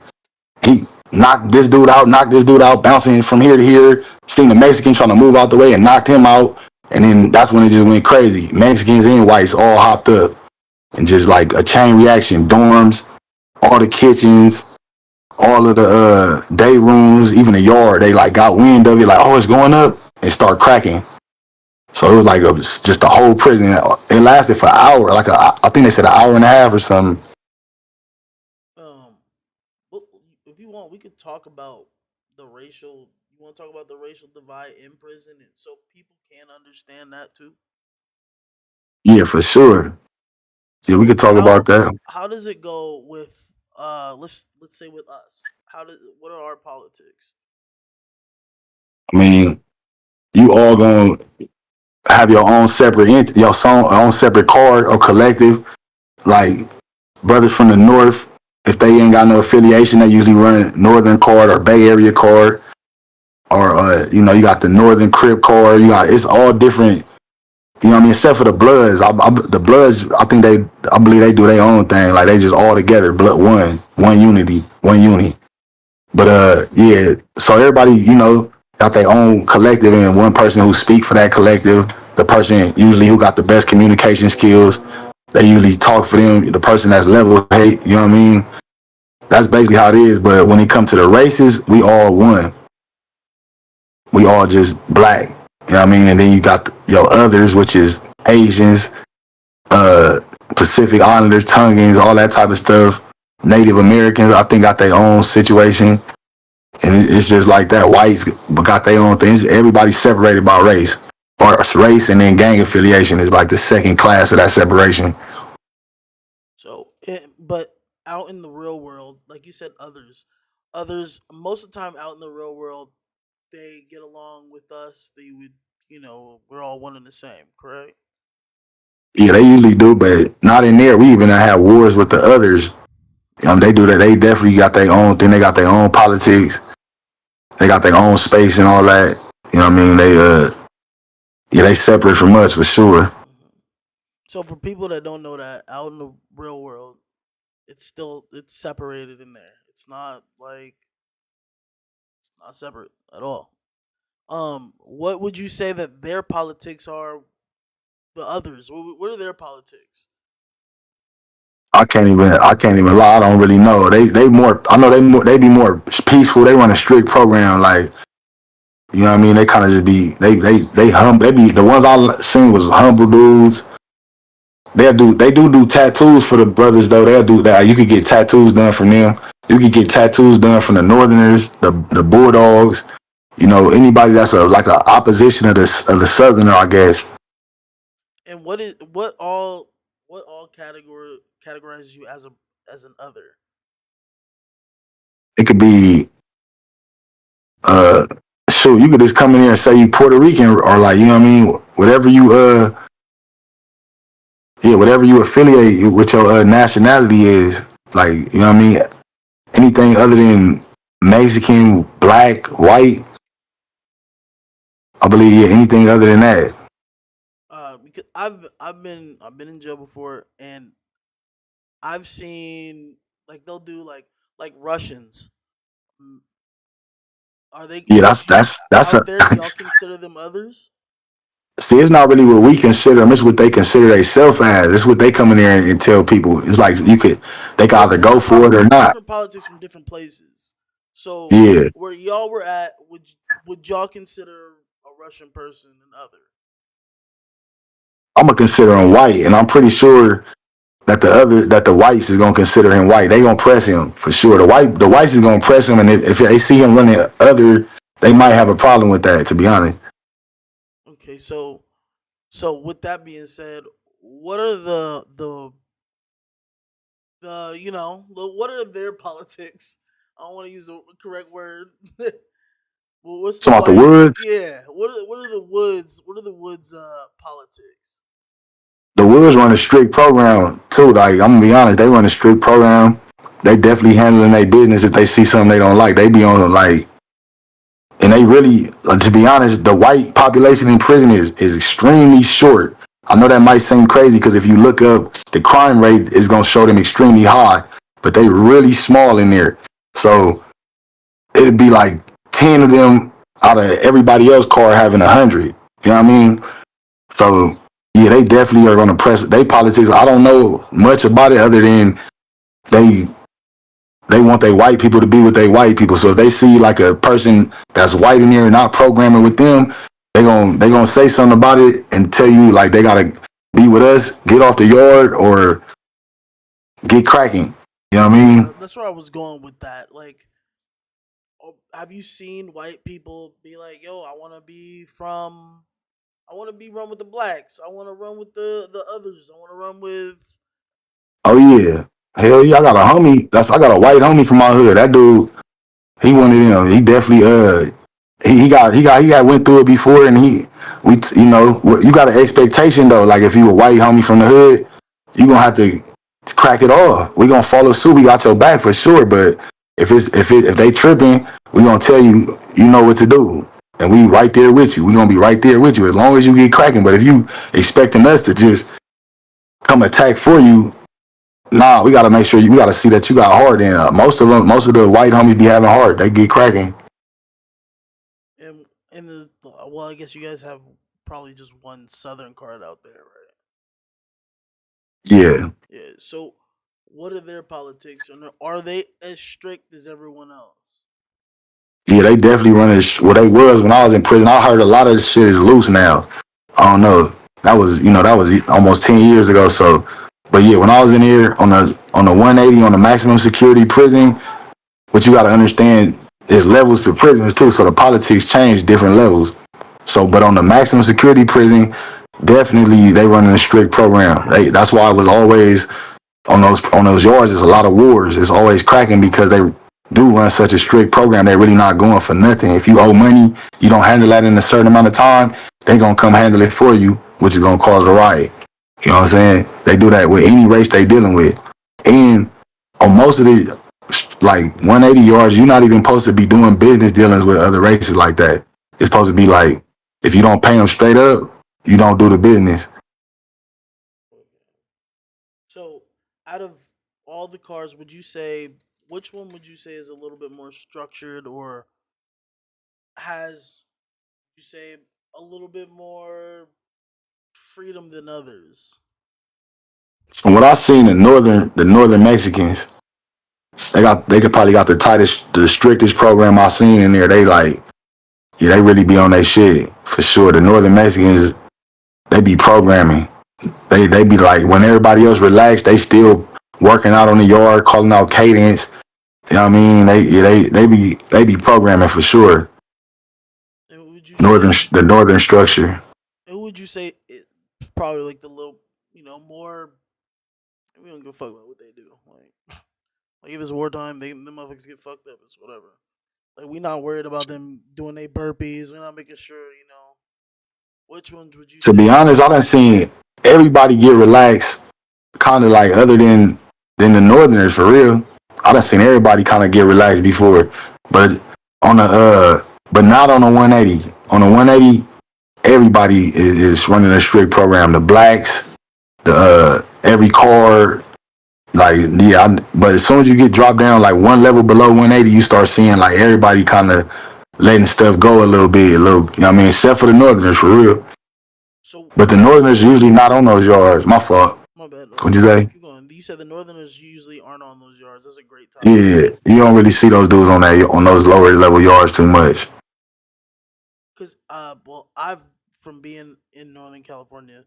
he knocked this dude out, bouncing from here to here. Seen the Mexican trying to move out the way and knocked him out. And then that's when it just went crazy. Mexicans and whites all hopped up and just like a chain reaction. Dorms, all the kitchens, all of the day rooms, even the yard. They like got wind of it, like oh it's going up, and start cracking. So it was like just the whole prison. It lasted for an hour, I think they said an hour and a half or something. Um, well, if you want, we could talk about the racial. You want to talk about the racial divide in prison, and so people can understand that too. Yeah, for sure. Yeah, we So could talk about that. how does it go with let's say with us? What are our politics? I mean, you all gonna have your own separate own separate card or collective. Like brothers from the north, if they ain't got no affiliation, they usually run Northern card or Bay Area card, or you got the Northern Crip card. It's all different. You know what I mean? Except for the Bloods, the Bloods, I believe they do their own thing. Like they just all together, blood one unity, one unity. But yeah. So everybody, got their own collective and one person who speak for that collective. The person usually who got the best communication skills. They usually talk for them. The person that's level hate. You know what I mean? That's basically how it is. But when it comes to the races, we all one. We all just black. You know what I mean? And then you got your others, which is Asians, uh, Pacific Islanders, Tongans, all that type of stuff. Native Americans, I think, got their own situation. And it's just like that. Whites got their own things. Everybody's separated by race. Or race and then gang affiliation is like the second class of that separation. So, but out in the real world, like you said, others most of the time out in the real world, they get along with us. They would, we're all one and the same, correct? Yeah, they usually do, but not in there. We even have wars with the others. They do that. They definitely got their own thing. They got their own politics. They got their own space and all that. You know what I mean? Yeah, they separate from us for sure. hmm So for people that don't know that, out in the real world, it's separated in there. It's not like it's not separate at all. What would you say that their politics are? The others, what are their politics? I can't even lie. I don't really know. They more. I know they be more peaceful. They run a strict program. Like, you know what I mean. They kind of just be they hum. They be the ones I seen was humble dudes. They do tattoos for the brothers though. They'll do that. You could get tattoos done from them. You could get tattoos done from the Northerners, the Bulldogs. Anybody that's like a opposition of the Southerner, I guess. And what all categorizes you as an other? It could be uh shoot, you could just come in here and say you Puerto Rican or like, you know what I mean, whatever you affiliate with your nationality is, like, you know what I mean, anything other than Mexican, black, white, I believe, yeah, anything other than that. Because I've been in jail before, and I've seen like they'll do like Russians. Mm, Are they Yeah, would you that's a out there? Do y'all consider them others? see, it's not really what we consider them, it's what they consider themselves as. It's what they come in there and tell people. It's like they can either go for it or not. Different politics from different places. So Yeah, where y'all were at, would y'all consider a Russian person an other? I'm gonna consider him white, and I'm pretty sure that the whites is gonna consider him white. They gonna press him for sure. The whites is gonna press him, and if they see him running other, they might have a problem with that. To be honest, Okay, so with that being said, what are what are their politics? I don't want to use the correct word. Well, what's the talking about the white? Woods, Yeah, what are the woods? What are the woods politics? the Woods run a strict program too. Like, I'm gonna be honest, they run a strict program. They definitely handling their business. If they see something they don't like, they be on like, and they really, to be honest, the white population in prison is extremely short. I know that might seem crazy because if you look up the crime rate, is gonna show them extremely high, but they really small in there. So it'd be like 10 of them out of everybody else car having 100. You know what I mean? So yeah, they definitely are gonna press they politics. I don't know much about it other than they they want their white people to be with their white people. So if they see like a person that's white in there and not programming with them, they gonna say something about it and tell you like they gotta be with us, get off the yard, or get cracking. You know what I Yeah, mean? that's where I was going with that. Like, have you seen white people be like, "Yo, I want to be run with the blacks. I want to run with the others. I want to run with." Oh yeah. Hell yeah, I got a homie. I got a white homie from my hood. That dude, he one of them. He definitely he got went through it before, and you got an expectation though. Like if you a white homie from the hood, you gonna have to crack it off. We gonna follow suit. We got your back for sure. But if they tripping, we gonna tell you you know what to do, and we right there with you. We gonna be right there with you as long as you get cracking. But if you expecting us to just come attack for you, nah, we gotta make sure we gotta see that you got heart. And most of the white homies be having heart. They get cracking. And the well, I guess you guys have probably just one Southern card out there, right? Yeah. Yeah. So, what are their politics, and are they as strict as everyone else? Yeah, they definitely running. What they was when I was in prison. I heard a lot of this shit is loose now. I don't know. That was that was almost 10 years ago. So, but yeah, when I was in here on the 180 on the maximum security prison, what you got to understand is levels to prisons too. So the politics change different levels. So, but on the maximum security prison, definitely they running a strict program. That's why it was always on those yards. There's a lot of wars. It's always cracking because they do run such a strict program. They're really not going for nothing. If you owe money, you don't handle that in a certain amount of time, they're gonna come handle it for you, which is gonna cause a riot. You know what I'm saying? They do that with any race they dealing with. And on most of the like 180 yards, you're not even supposed to be doing business dealings with other races like that. It's supposed to be like if you don't pay them straight up, you don't do the business. So, out of all the cars, would you say which one would you say is a little bit more structured, or has you say a little bit more freedom than others? From what I've seen, the northern Mexicans, they could probably got the strictest program I've seen in there. They like, yeah, they really be on their shit for sure. The northern Mexicans, they be programming. They be like when everybody else relaxed, they still working out on the yard, calling out cadence. You know what I mean? They be programming for sure. And would you say The northern structure. and would you say it probably like the little more we don't give a fuck about what they do. Like if it's wartime, them motherfuckers get fucked up. It's whatever. Like we not worried about them doing their burpees. We're not making sure. Which ones would you To be say? honest, I done seen everybody get relaxed, kind of like other than the northerners for real. I done seen everybody kind of get relaxed before, but on the but not on the 180. On the 180, everybody is running a strict program. The blacks, the every car, like yeah. But as soon as you get dropped down like one level below 180, you start seeing like everybody kind of letting stuff go a little bit, you know what I mean? Except for the northerners for real. So But the northerners usually not on those yards. My fault. my bad. What'd you say? Keep going. You said the Northerners usually aren't on those yards. That's a great topic. Yeah, you don't really see those dudes on those lower level yards too much. Because well, I've from being in Northern California,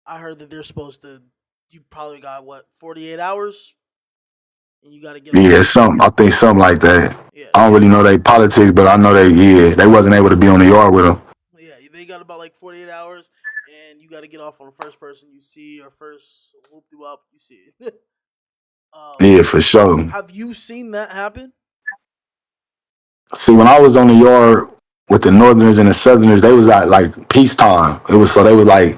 I heard that they're supposed to. You probably got what 48 hours, and you got to get Yeah, off. I think something like that. Yeah, I don't really know they politics, but I know they wasn't able to be on the yard with them. yeah, they got about like 48 hours, and you got to get off on the first person you see or first whoop you up you see. Yeah, for sure. Have you seen that happen? See, when I was on the yard with the northerners and the southerners, they was at like peacetime. It was so they was like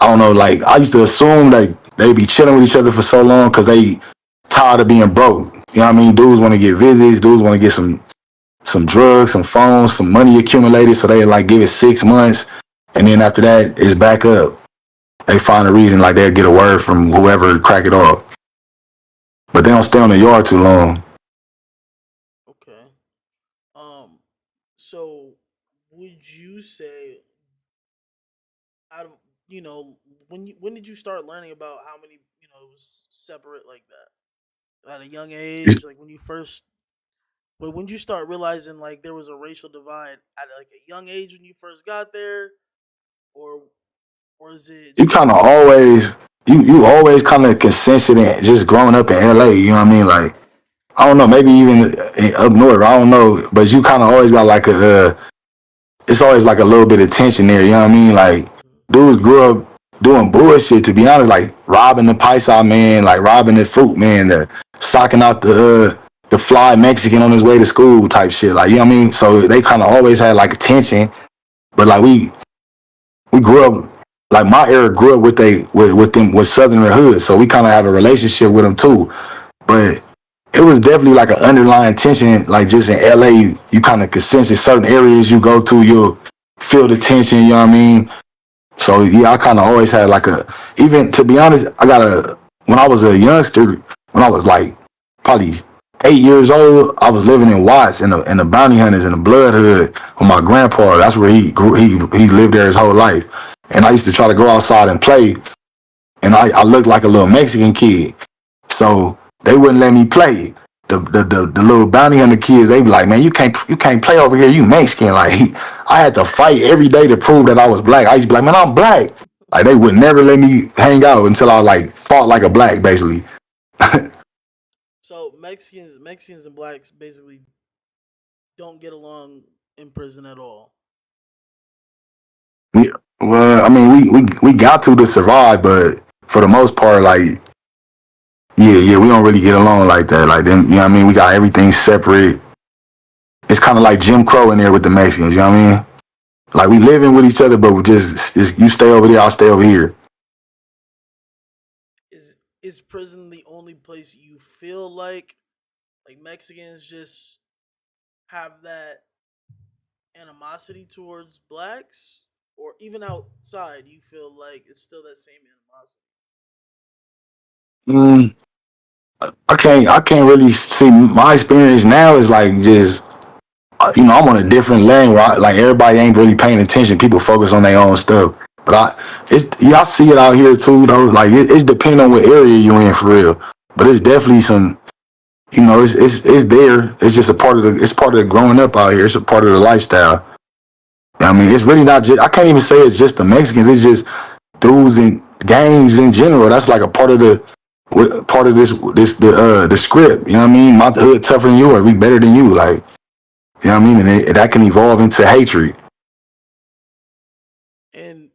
I don't know, like I used to assume that they be chilling with each other for so long because they tired of being broke. You know what I mean? Dudes want to get visits. Dudes want to get some drugs, some phones, some money accumulated. So they like give it 6 months, and then after that, it's back up. They find a reason, like they'll get a word from whoever to crack it off. But they don't stay on the yard too long. Okay. So would you say out of when did you start learning about how many separate like that at a young age? Like when you first, but when did you start realizing like there was a racial divide at like a young age when you first got there, or is it You kind of always you always kind of consistent just growing up in LA. You know what I mean? Like I don't know, maybe even up north. I don't know, but you kind of always got like it's always like a little bit of tension there. You know what I mean? Like dudes grew up doing bullshit. To be honest, like robbing the paisa man, like robbing the fruit man, socking out the fly Mexican on his way to school type shit. Like you know what I mean? So they kind of always had like tension, but like we grew up. Like my era grew up with them with Southerner hood, so we kind of have a relationship with them too. But it was definitely like an underlying tension, like just in LA, you kind of can sense in certain areas you go to, you'll feel the tension, you know what I mean? So yeah, I kind of always had like even to be honest, when I was a youngster, when I was like probably 8 years old, I was living in Watts in the Bounty Hunters in the Blood Hood with my grandpa. That's where he grew, he lived there his whole life. And I used to try to go outside and play, and I looked like a little Mexican kid. So they wouldn't let me play. the little bounty hunter kids, they be like, man, you can't play over here. You Mexican. Like I had to fight every day to prove that I was black. I used to be like, man, I'm black. Like they would never let me hang out until I like fought like a black, basically. So Mexicans and blacks basically don't get along in prison at all. Yeah, well, I mean, we got to survive, but for the most part, like, yeah, we don't really get along like that. Like them, you know what I mean? We got everything separate. It's kind of like Jim Crow in there with the Mexicans. You know what I mean? Like we living with each other, but we just you stay over there, I'll stay over here. Is prison the only place you feel like Mexicans just have that animosity towards blacks, or even outside you feel like it's still that same animosity? Mm, I can't really see my experience now is like just I'm on a different lane where like everybody ain't really paying attention. People focus on their own stuff. But y'all see it out here too though. Like it's depending on what area you in for real. But it's definitely some, it's there. It's just a part of it's part of the growing up out here. It's a part of the lifestyle. I mean, it's really not just. I can't even say it's just the Mexicans. It's just dudes and gangs in general. That's like a part of the script. You know what I mean? My hood tougher than yours. We better than you. Like, you know what I mean? And that can evolve into hatred. And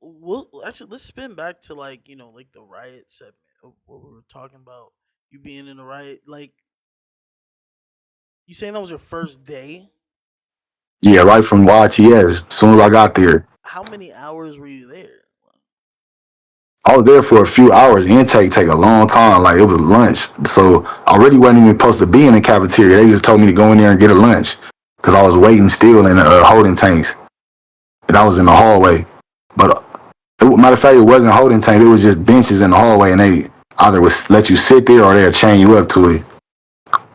we'll actually let's spin back to the riot segment of what we were talking about. You being in the riot, like you saying that was your first day. Yeah, right from YTS. As soon as I got there, How many hours were you there? I was there for a few hours. Intake take a long time. Like it was lunch, so I really wasn't even supposed to be in the cafeteria. They just told me to go in there and get a lunch because I was waiting still in the holding tanks, and I was in the hallway. But matter of fact, it wasn't holding tanks. It was just benches in the hallway, and they either would let you sit there or they'll chain you up to it.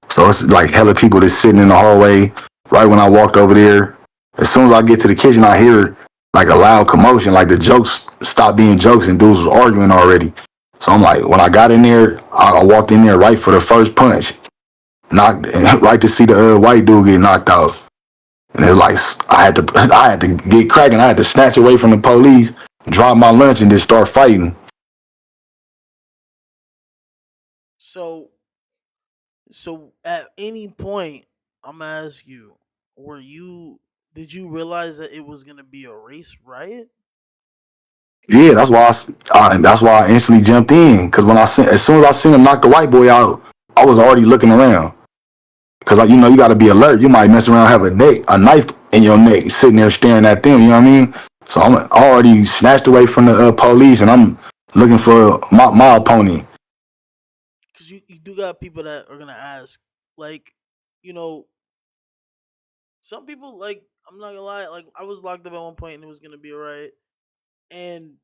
So it's like hella people just sitting in the hallway. Right when I walked over there, as soon as I get to the kitchen, I hear like a loud commotion, like the jokes stopped being jokes and dudes was arguing already. So I'm like, when I got in there, I walked in there right for the first punch, knocked right to see the white dude get knocked out. And it was like I had to get cracking. I had to snatch away from the police, drop my lunch, and just start fighting. So at any point, I'm gonna ask you, did you realize that it was gonna be a race riot? Yeah, that's why I instantly jumped in. Because as soon as I seen him knock the white boy out, I was already looking around. Because like you got to be alert. You might mess around, have a knife in your neck, sitting there staring at them. You know what I mean? So I'm already snatched away from the police, and I'm looking for my opponent. Because you do got people that are gonna ask, like, you know, some people like I'm not gonna lie, like I was locked up at one point and it was gonna be a riot, and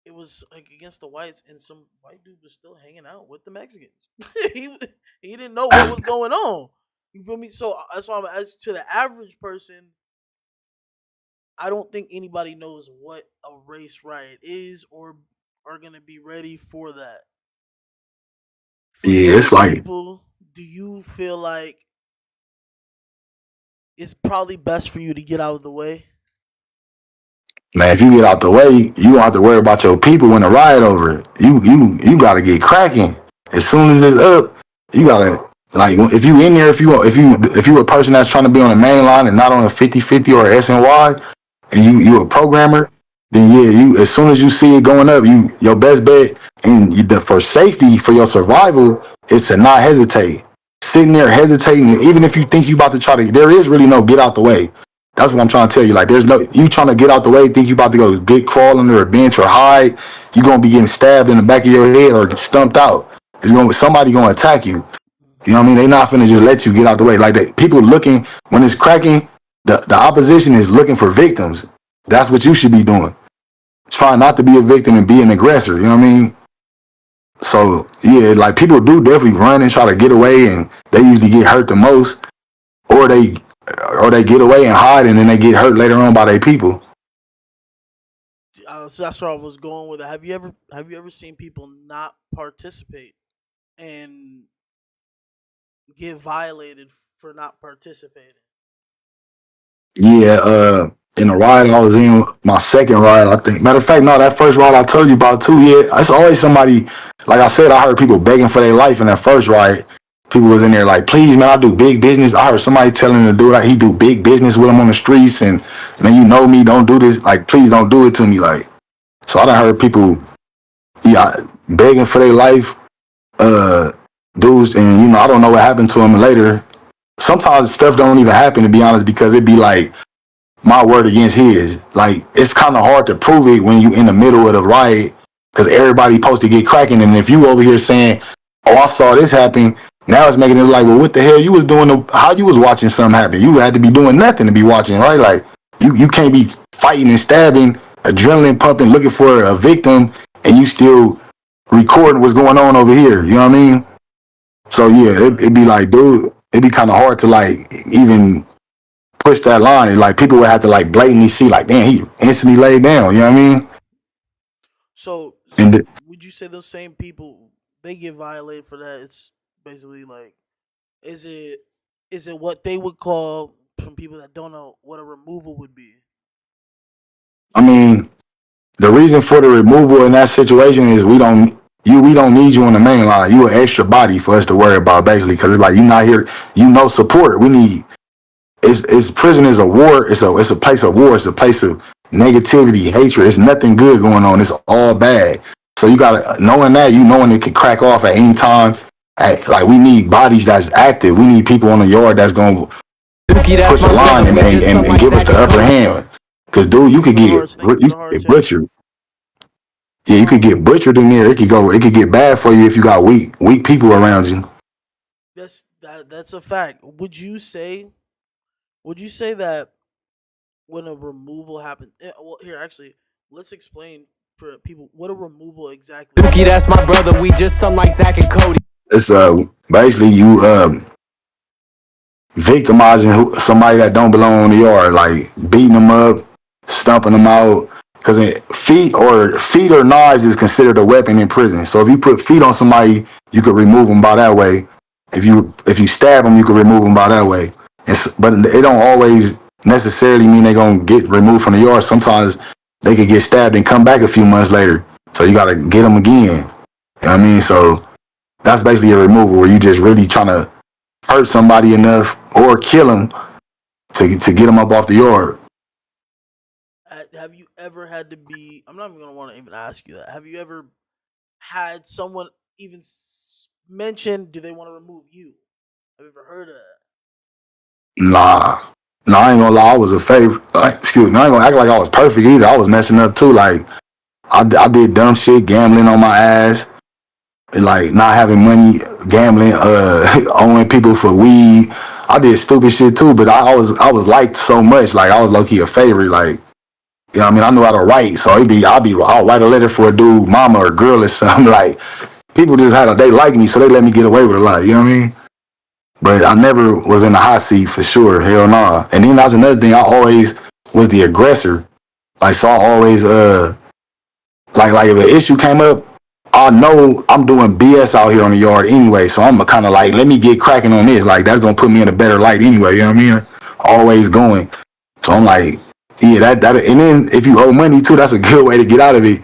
it was like against the whites, and some white dude was still hanging out with the Mexicans. he he didn't know what was going on. You feel me? So that's why I'm as to the average person, I don't think anybody knows what a race riot is or are gonna be ready for that. For Yeah, it's those like, people, do you feel like it's probably best for you to get out of the way? man, if you get out the way, you don't have to worry about your people when the riot over. You got to get cracking. As soon as it's up, you gotta like if you in there, if you a person that's trying to be on the main line and not on a 50-50 or a SNY, and you a programmer, then yeah, you as soon as you see it going up, your best bet and for safety for your survival is to not hesitate. Sitting there hesitating, even if you think you about to try to, there is really no get out the way. That's what I'm trying to tell you. Like, there's no you trying to get out the way, think you about to go get crawl under a bench or hide. You gonna be getting stabbed in the back of your head or get stumped out. Somebody gonna attack you. You know what I mean? They not finna just let you get out the way. Like that, people looking when it's cracking. The opposition is looking for victims. That's what you should be doing. Try not to be a victim and be an aggressor. You know what I mean? So yeah, like people do definitely run and try to get away, and they usually get hurt the most, or they get away and hide, and then they get hurt later on by their people. So that's where I was going with it. Have you ever seen people not participate and get violated for not participating? Yeah, in the ride I was in, my second ride, I think. Matter of fact, no, that first ride I told you about too. Yeah, it's always somebody. Like I said, I heard people begging for their life in that first ride. People was in there like, please, man, I do big business. I heard somebody telling him to do that. He do big business with him on the streets, and man, you know me, don't do this. Like, please don't do it to me. Like, so I done heard people, yeah, begging for their life. Uh, Dudes, and I don't know what happened to him later. Sometimes stuff don't even happen, to be honest, because it be like my word against his. Like, it's kind of hard to prove it when you in the middle of the riot because everybody supposed to get cracking. And if you over here saying, "Oh, I saw this happen," now it's making it like, well, what the hell you was doing? How you was watching something happen? You had to be doing nothing to be watching, right? Like, you can't be fighting and stabbing, adrenaline pumping, looking for a victim, and you still recording what's going on over here. You know what I mean? So yeah, Right. it'd be like, dude, it'd be kind of hard to like even push that line. Like people would have to like blatantly see, like, damn, he instantly laid down. You know what I mean? So And would you say those same people they get violated for that? It's basically like, is it what they would call, from people that don't know what a removal would be? I mean, the reason for the removal in that situation is we don't need you on the main line. You an extra body for us to worry about, basically, because it's like you're not here. Support. We need. It's prison is a war. It's a place of war. It's a place of negativity, hatred. It's nothing good going on. It's all bad. So you gotta knowing that, knowing it can crack off at any time. Like we need bodies that's active. We need people on the yard that's gonna Dookie, that's push a my line brother. and, We and, just and, some and like give us Zach the and upper Cody. hand. Cause dude, Thank you for the hearts. Thank you for the hearts. get Yeah. butchered. Yeah, you could get butchered in there. It could get bad for you if you got weak people around you. That's a fact. Would you say that when a removal happens? Well, here actually, let's explain for people what a removal exactly Dookie, is. that's my brother. We just some like Zach and Cody. It's basically you victimizing somebody that don't belong in the yard, like beating them up, stumping them out. Because feet or knives is considered a weapon in prison. So if you put feet on somebody, you could remove them by that way. If you stab them, you could remove them by that way. But it don't always necessarily mean they're gonna get removed from the yard. Sometimes they could get stabbed and come back a few months later. So you gotta get them again. You know what I mean? So that's basically a removal where you just really trying to hurt somebody enough or kill them to get them up off the yard. Have you ever had to be? I'm not even gonna want to even ask you that. Have you ever had someone even mention, do they want to remove you? Have you ever heard of that? Nah. No, I ain't gonna lie. I was a favorite. Like, excuse me. I ain't gonna act like I was perfect either. I was messing up too. Like, I did dumb shit, gambling on my ass, like not having money, gambling, owing people for weed. I did stupid shit too, but I was liked so much. Like, I was low key a favorite. Like, you know what I mean? I knew how to write, so I'll write a letter for a dude, mama or girl or something. Like, people just they like me, so they let me get away with a lot. You know what I mean? But I never was in the hot seat for sure. Hell nah. And then that's another thing. I always was the aggressor. Like, so I always like if an issue came up, I know I'm doing BS out here on the yard anyway. So I'm kind of like, let me get cracking on this. Like, that's gonna put me in a better light anyway. You know what I mean? Always going. So I'm like, yeah, that. And then if you owe money too, that's a good way to get out of it.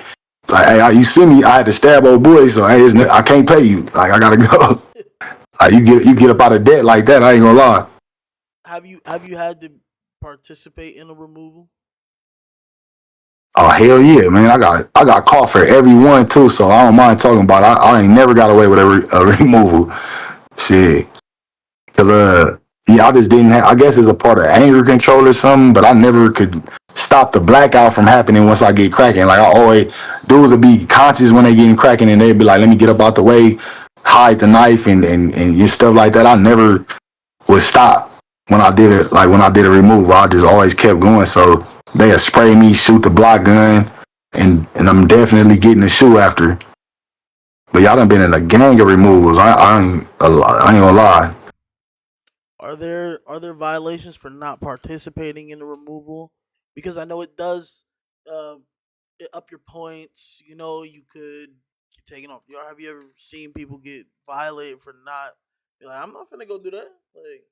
Like, hey, you see me? I had to stab old boy, so hey, I can't pay you. Like, I gotta go. Like, you get up out of debt like that. I ain't gonna lie. Have you had to participate in a removal? Oh hell yeah, man! I got caught for every one too, so I don't mind talking about it. I ain't never got away with a removal. Shit, cause yeah, I just didn't have. I guess it's a part of anger control or something, but I never could stop the blackout from happening once I get cracking. Like, I always, dudes would be conscious when they getting cracking, and they'd be like, "Let me get up out the way, hide the knife, and your stuff like that." I never would stop when I did it. Like when I did a removal, I just always kept going. So they'd spray me, shoot the block gun, and I'm definitely getting a shoe after. But y'all done been in a gang of removals. I ain't gonna lie. Are there violations for not participating in the removal? Because I know it does uh, up your points. You could get taken off. Have you ever seen people get violated for not You're like, I'm not finna go do that. Like,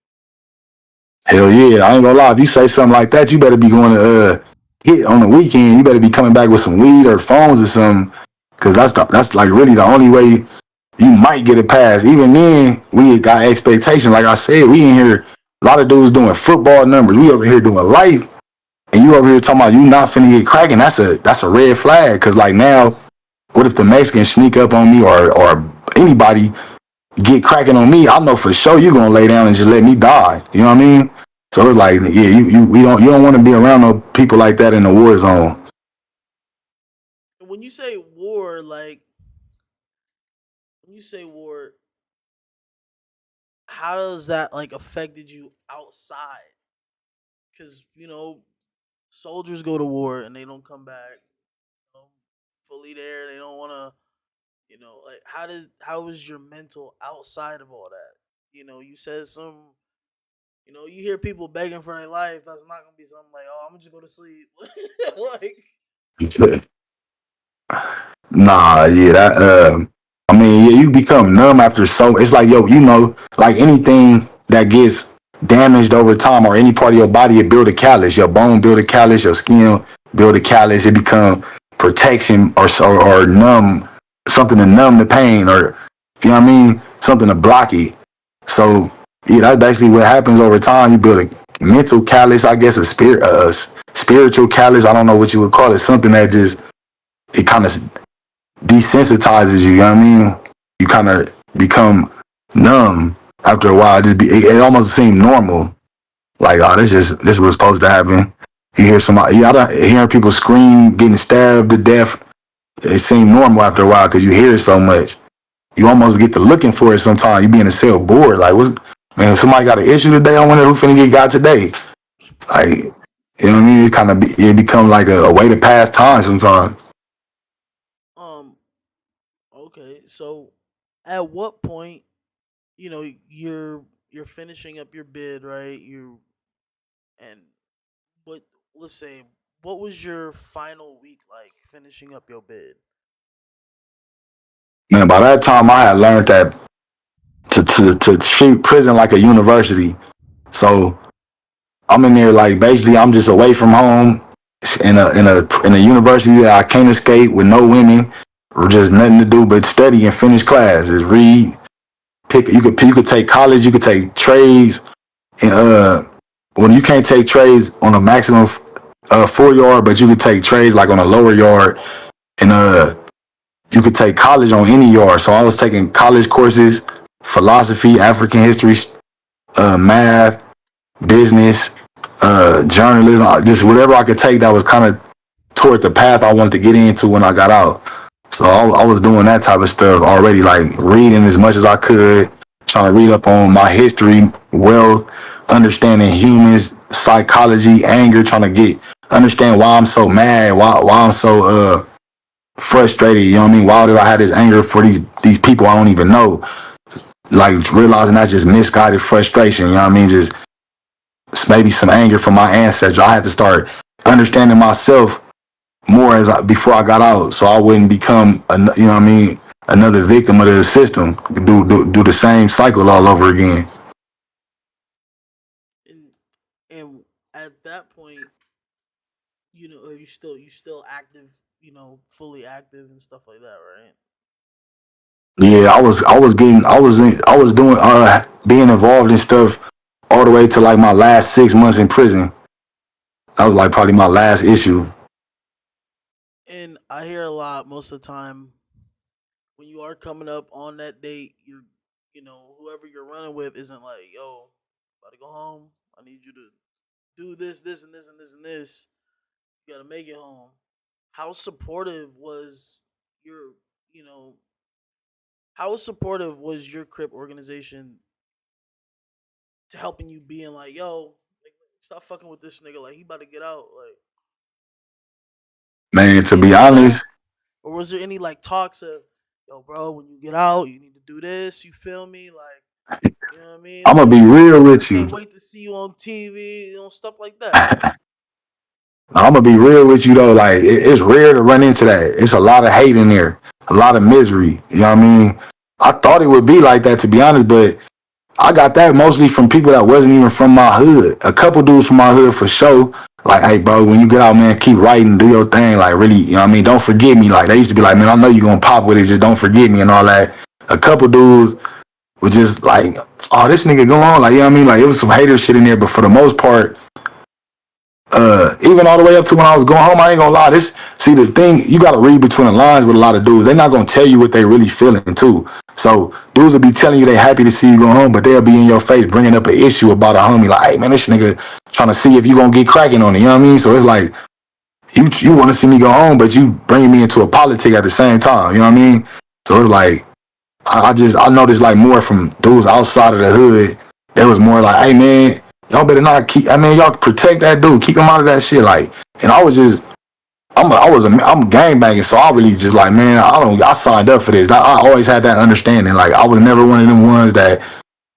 Hell yeah, I ain't gonna lie. If you say something like that, you better be going to hit on the weekend. You better be coming back with some weed or phones or something, because that's like really the only way you might get a pass. Even then, we got expectations. Like I said, we in here. A lot of dudes doing football numbers. We over here doing life, and you over here talking about you not finna get cracking. That's a red flag. Because like now, what if the Mexicans sneak up on me or anybody get cracking on me? I know for sure you gonna lay down and just let me die. You know what I mean? So it's like, yeah, you don't want to be around no people like that in the war zone. when you say war, like when you say war, how does that like affected you outside? Because soldiers go to war and they don't come back fully there. They don't want to, like how was your mental outside of all that? You said some. You hear people begging for their life. That's not gonna be something like, oh, I'm gonna just go to sleep. Like, Nah, yeah, that I mean, yeah, you become numb after so. It's like, yo, like anything that gets damaged over time, or any part of your body, it build a callus. Your bone build a callus. Your skin build a callus. It become protection or numb, something to numb the pain, or you know what I mean, something to block it. So yeah, that's basically what happens over time. You build a mental callus, I guess, spiritual callus. I don't know what you would call it. Something that just it kind of desensitizes you. You know what I mean? You kind of become numb after a while. It almost seemed normal. Like, oh, this was supposed to happen. You hear somebody, hearing people scream, getting stabbed to death. It seemed normal after a while because you hear it so much. You almost get to looking for it sometimes. You be in a cell bored. Like, man, if somebody got an issue today, I wonder who finna get got today. Like, you know what I mean? It become like a way to pass time sometimes. um, okay. So, at what point, you're finishing up your bid, right? And what let's say, what was your final week like finishing up your bid? Man, by that time I had learned that to treat prison like a university. So I'm in there like basically I'm just away from home in a university that I can't escape with no women or just nothing to do but study and finish class. Just read, you could take college, you could take trades, and when you can't take trades on a maximum 4 yard, but you could take trades like on a lower yard, and you could take college on any yard. So I was taking college courses, philosophy, African history, math, business, journalism, just whatever I could take that was kind of toward the path I wanted to get into when I got out. So I was doing that type of stuff already, like reading as much as I could, trying to read up on my history, wealth, understanding humans, psychology, anger, trying to understand why I'm so mad, why I'm so frustrated. You know what I mean? Why do I have this anger for these people I don't even know? Like realizing that's just misguided frustration. You know what I mean? Just maybe some anger from my ancestors. I had to start understanding myself more before I got out, so I wouldn't become, you know what I mean, another victim of the system. Do the same cycle all over again. And at that point, are you still active, fully active and stuff like that, right? Yeah, I was doing being involved in stuff all the way to like my last 6 months in prison. That was like probably my last issue. And I hear a lot most of the time when you are coming up on that date, whoever you're running with isn't like, yo, about to go home. I need you to do this, this, and this, and this, and this. You gotta make it home. How supportive was your, you know, how supportive was your Crip organization to helping you being like, yo, like, stop fucking with this nigga, like he about to get out, like Man, to be any of that, honest, or was there any like talks of, yo, bro, when you get out, you need to do this, you feel me, like, you know what I mean, I'm gonna like be real I with can't you. wait to see you on TV, stuff like that. I'm gonna be real with you though. Like it's rare to run into that. It's a lot of hate in there, a lot of misery. You know what I mean? I thought it would be like that, to be honest, but I got that mostly from people that wasn't even from my hood. A couple dudes from my hood for sure. Like, hey, bro, when you get out, man, keep writing, do your thing. Like, really, you know what I mean? Don't forget me. Like, they used to be like, man, I know you gonna pop with it, just don't forget me and all that. A couple dudes were just like, oh, this nigga go on. Like, you know what I mean? Like, it was some hater shit in there, but for the most part, even all the way up to when I was going home, I ain't gonna lie. See, the thing, you gotta read between the lines with a lot of dudes. They're not gonna tell you what they really feeling too. So dudes will be telling you they happy to see you go home, but they'll be in your face bringing up an issue about a homie. Like, hey man, this nigga trying to see if you gonna get cracking on it. You know what I mean? So it's like you want to see me go home, but you bringing me into a politic at the same time. You know what I mean? So it's like I noticed like more from dudes outside of the hood. There was more like, hey man, y'all better not keep. I mean, y'all protect that dude, keep him out of that shit. Like, and I was just, I'm gang banging, so I really just like, man, I signed up for this. I always had that understanding. Like, I was never one of them ones that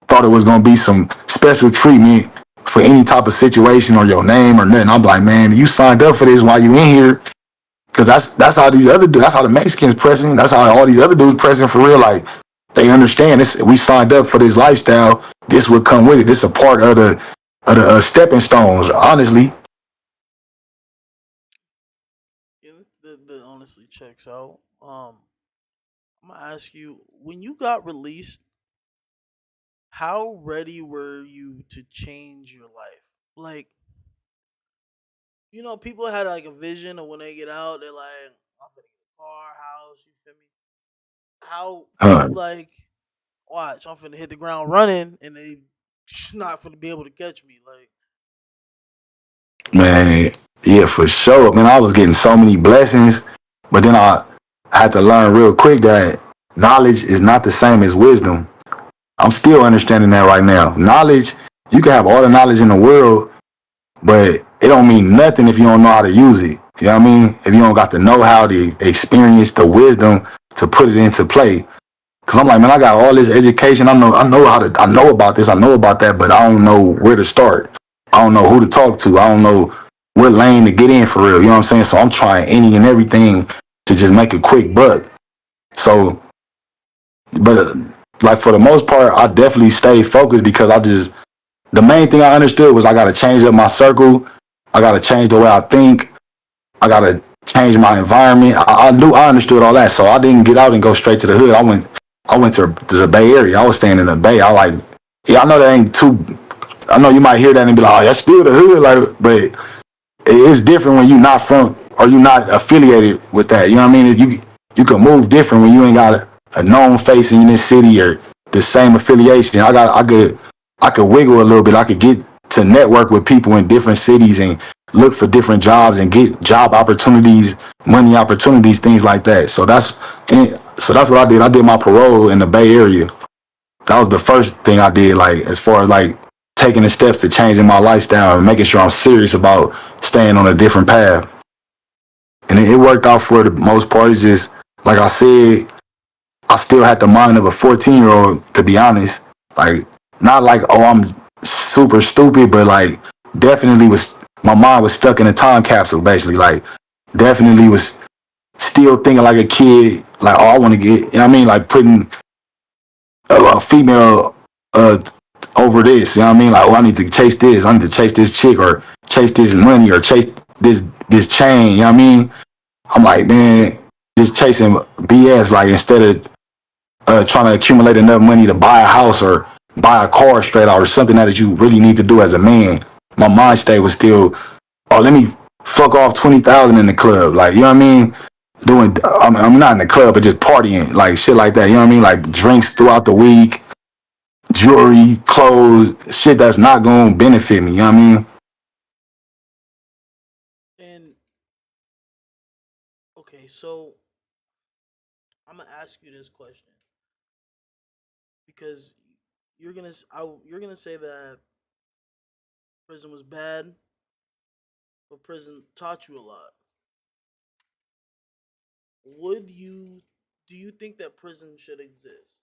thought it was gonna be some special treatment for any type of situation or your name or nothing. I'm like, man, you signed up for this while you in here. Cause that's how these other dudes, that's how the Mexicans pressing, that's how all these other dudes pressing for real. Like, they understand this. We signed up for this lifestyle. This would come with it. This is a part of the stepping stones. Honestly, Yeah, that honestly checks out. I'm gonna ask you, when you got released, how ready were you to change your life? Like, people had like a vision of when they get out, they're like, I'm gonna get a car, house, you feel me? How were huh, you like, watch, I'm finna hit the ground running and they not finna be able to catch me? Like, man, yeah, for sure. Man, I was getting so many blessings, but then I had to learn real quick that knowledge is not the same as wisdom. I'm still understanding that right now. Knowledge, you can have all the knowledge in the world, but it don't mean nothing if you don't know how to use it. You know what I mean? If you don't got the know-how, the experience, the wisdom to put it into play. Cause I'm like, man, I got all this education. I know about this, I know about that, but I don't know where to start. I don't know who to talk to. I don't know what lane to get in for real. You know what I'm saying? So I'm trying any and everything to just make a quick buck. So, but like for the most part, I definitely stayed focused because the main thing I understood was I got to change up my circle. I got to change the way I think. I got to change my environment. I understood all that. So I didn't get out and go straight to the hood. I went to the Bay Area. I was staying in the Bay. Yeah, I know that ain't too, I know you might hear that and be like, oh, that's still the hood. Like, but it's different when you're not from, or you're not affiliated with that. You know what I mean? You can move different when you ain't got a known face in this city or the same affiliation. I could wiggle a little bit. I could get to network with people in different cities and look for different jobs and get job opportunities, money opportunities, things like that. So that's what I did. I did my parole in the Bay Area. That was the first thing I did, like as far as like taking the steps to changing my lifestyle and making sure I'm serious about staying on a different path. And it worked out for the most part. It's just like I said, I still had the mind of a 14-year-old, to be honest. Like, not like, oh, I'm super stupid, but like, definitely my mind was stuck in a time capsule, basically. Like, definitely was still thinking like a kid, like, oh, I want to get, you know what I mean? Like, putting a female over this, you know what I mean? Like, oh, I need to chase this, I need to chase this chick, or chase this money, or chase this chain, you know what I mean? I'm like, man, just chasing BS, like, instead of trying to accumulate enough money to buy a house or buy a car straight out or something that you really need to do as a man. My mind state was still, oh, let me fuck off 20,000 in the club, like, you know what I mean? I'm not in the club, but just partying, like shit like that. You know what I mean? Like drinks throughout the week, jewelry, clothes, shit that's not gonna benefit me. You know what I mean? and okay, so I'm gonna ask you this question because you're gonna say that prison was bad, but prison taught you a lot. Would you Do you think that prison should exist?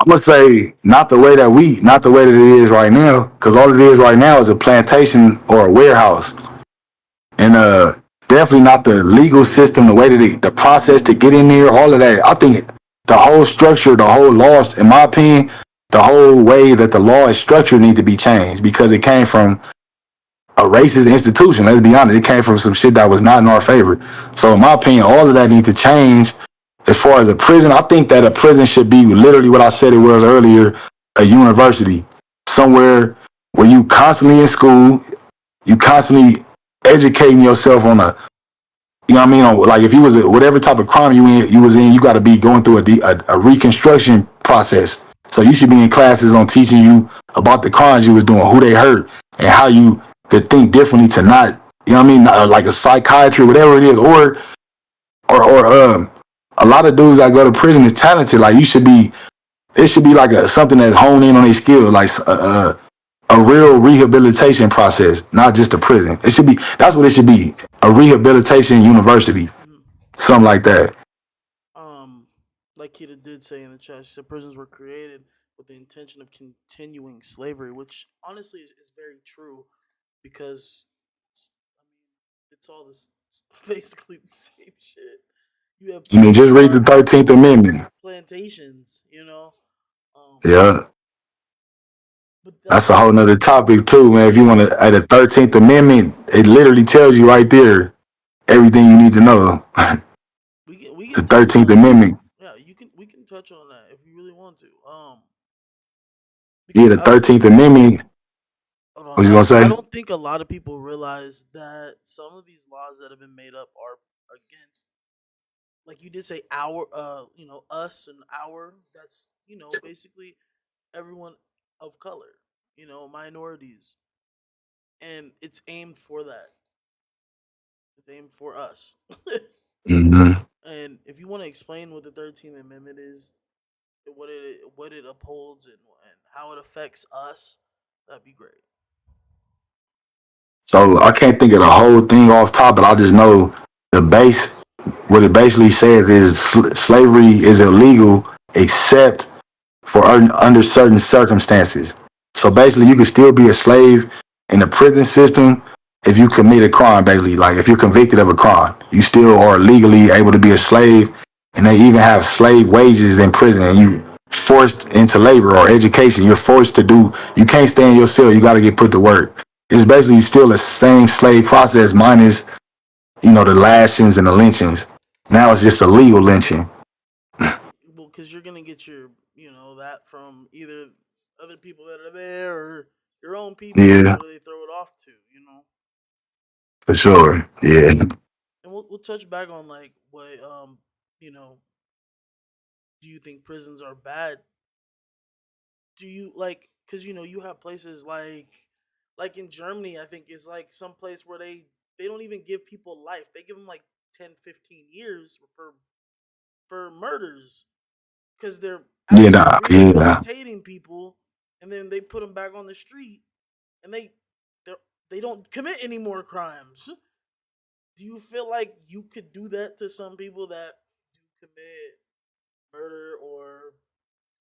I'm gonna say not the way that it is right now, because all it is right now is a plantation or a warehouse. And Definitely not the legal system, the way that the process to get in there, all of that. I think the whole structure, the whole laws, in my opinion, the whole way that the law is structured need to be changed because it came from a racist institution. Let's be honest, it came from some shit that was not in our favor. So in my opinion, all of that needs to change. As far as a prison, I think that a prison should be literally what I said it was earlier, a university, somewhere where you constantly in school, you constantly educating yourself on a, you know what I mean? Like if you was whatever type of crime you was in, you got to be going through a reconstruction process. So you should be in classes on teaching you about the crimes you was doing, who they hurt, and how you could think differently to not, you know what I mean? Like a psychiatry, whatever it is, or a lot of dudes that go to prison is talented. Like it should be like something that's honed in on their skill, like a real rehabilitation process, not just a prison. It should be, that's what it should be, a rehabilitation university, something like that. Like Kita did say in the chat, she said prisons were created with the intention of continuing slavery, which honestly is very true because it's all this basically the same shit. You have I mean, just read the 13th Amendment. plantations, Yeah. But That's a whole nother topic too, man. If you want to, at the 13th Amendment, it literally tells you right there everything you need to know. we The 13th Amendment. Yeah, we can touch on that if you really want to. Yeah, the 13th Amendment. What you gonna say? I don't think a lot of people realize that some of these laws that have been made up are against, like you did say, our, us and our. That's basically everyone of color, minorities, and it's aimed for that. It's aimed for us. Mm-hmm. And if you want to explain what the 13th Amendment is, what it upholds and how it affects us, that'd be great. So I can't think of the whole thing off top, but I just know the base. What it basically says is slavery is illegal except for under certain circumstances. So basically, you can still be a slave in the prison system if you commit a crime. Basically, like if you're convicted of a crime, you still are legally able to be a slave, and they even have slave wages in prison. And you forced into labor or education. You're forced to do. You can't stay in your cell. You got to get put to work. It's basically still the same slave process minus, the lashings and the lynchings. Now it's just a legal lynching. Well, because you're gonna get your, that from either other people that are there or your own people. Yeah. Where they throw it off to, For sure. Yeah. And we'll touch back on like what do you think prisons are bad? Do you like, because you have places like in Germany, I think is like some place where they don't even give people life. They give them like 10, 15 years for murders because they're rehabilitating people, and then they put them back on the street, and they don't commit any more crimes. Do you feel like you could do that to some people that do commit murder or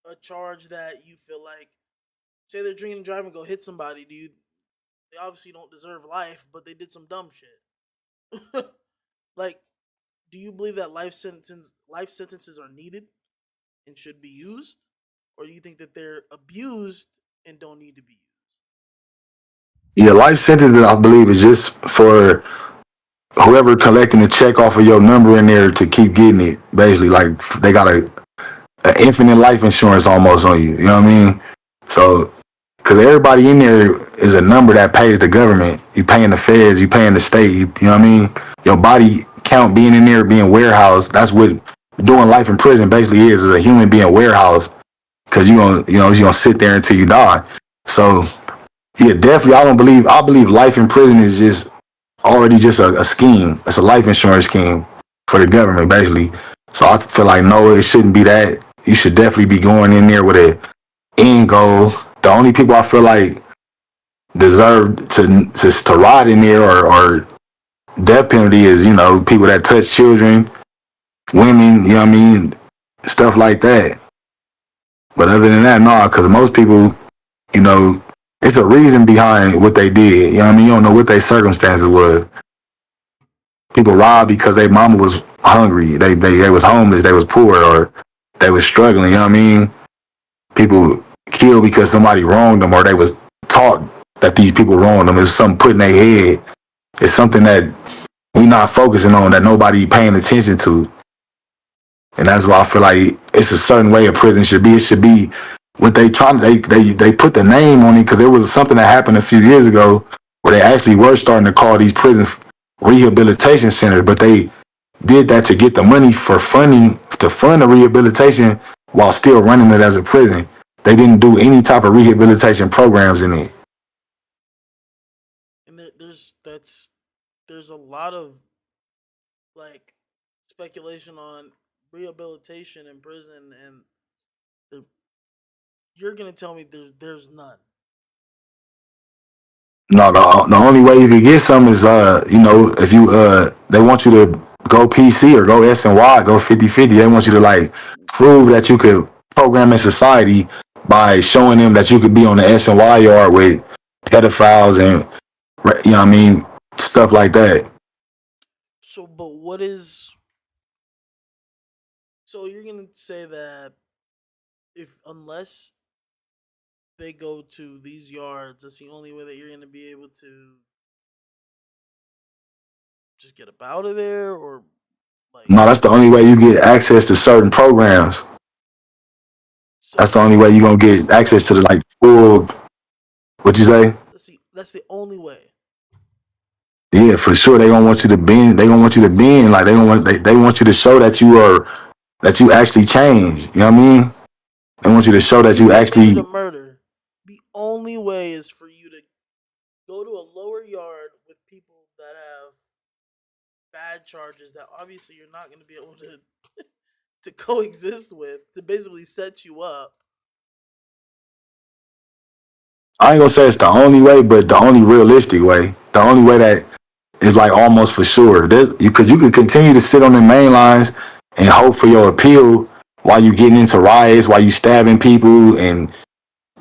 a charge that you feel like, say they're drinking and driving, go hit somebody? They obviously don't deserve life, but they did some dumb shit. Like, do you believe that life sentences are needed and should be used, or do you think that they're abused and don't need to be used? Yeah, life sentences, I believe, is just for whoever collecting the check off of your number in there to keep getting it. Basically, like they got a infinite life insurance almost on you. You know what I mean? So, because everybody in there is a number that pays the government. You paying the feds, you paying the state. You know what I mean? Your body count being in there, being warehoused. That's what doing life in prison basically is a human being warehoused. Because you're gonna sit there until you die. So, yeah, definitely. I believe life in prison is just already just a scheme. It's a life insurance scheme for the government, basically. So I feel like, no, it shouldn't be that. You should definitely be going in there with an end goal. The only people I feel like deserve to ride in there or death penalty is, people that touch children, women, you know what I mean? Stuff like that. But other than that, no, because most people, it's a reason behind what they did. You know what I mean? You don't know what their circumstances was. People robbed because their mama was hungry. They was homeless. They was poor, or they was struggling. You know what I mean? People killed because somebody wronged them, or they was taught that these people wronged them. It's something put in their head. It's something that we not focusing on, that nobody paying attention to. And that's why I feel like it's a certain way a prison should be. It should be what they trying. They put the name on it because there was something that happened a few years ago where they actually were starting to call these prison rehabilitation centers, but they did that to get the money for funding to fund the rehabilitation while still running it as a prison. They didn't do any type of rehabilitation programs in it. And there's a lot of like speculation on rehabilitation in prison, and the, you're gonna tell me there's none. No, the only way you could get some is if you they want you to go PC or go SNY, go 50-50. They want you to like prove that you could program in society by showing them that you could be on the SNY yard with pedophiles and you know what I mean, stuff like that. So, but what is? So you're gonna say that if unless they go to these yards, that's the only way that you're gonna be able to just get up out of there, or like No, that's the only way you get access to certain programs. That's the so. only way you're gonna get access to the like full. What you say? Let's see. That's the only way. Yeah, for sure. They don't want you to bend. They don't want you to bend. Like they want you to show that you actually change. You know what I mean? They want you to show that you Even if it is a actually. murder, the only way is for you to go to a lower yard with people that have bad charges that obviously you're not going to be able to to coexist with, to basically set you up. I ain't gonna say it's the only way, but the only realistic way. The only way that is like almost for sure. Because you could continue to sit on the main lines and hope for your appeal while you getting into riots, while you stabbing people and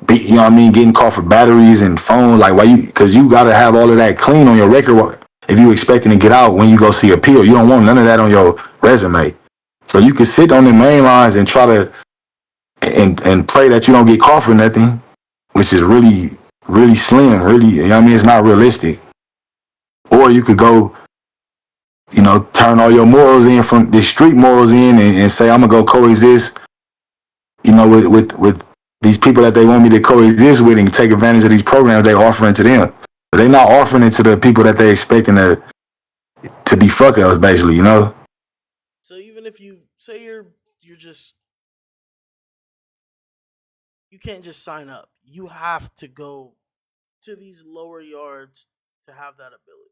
you know what I mean, getting caught for batteries and phones. Like why because you got to have all of that clean on your record if you expecting to get out when you go see appeal. You don't want none of that on your resume. So you could sit on the main lines and try to and pray that you don't get caught for nothing, which is really really slim. Really, you know what I mean, it's not realistic. Or you could go, turn all your morals in from the street morals in and say I'm gonna go coexist, with these people that they want me to coexist with and take advantage of these programs they offering to them. But they're not offering it to the people that they expecting to be fuck ups, basically, So even if you say you're just you can't just sign up. You have to go to these lower yards to have that ability.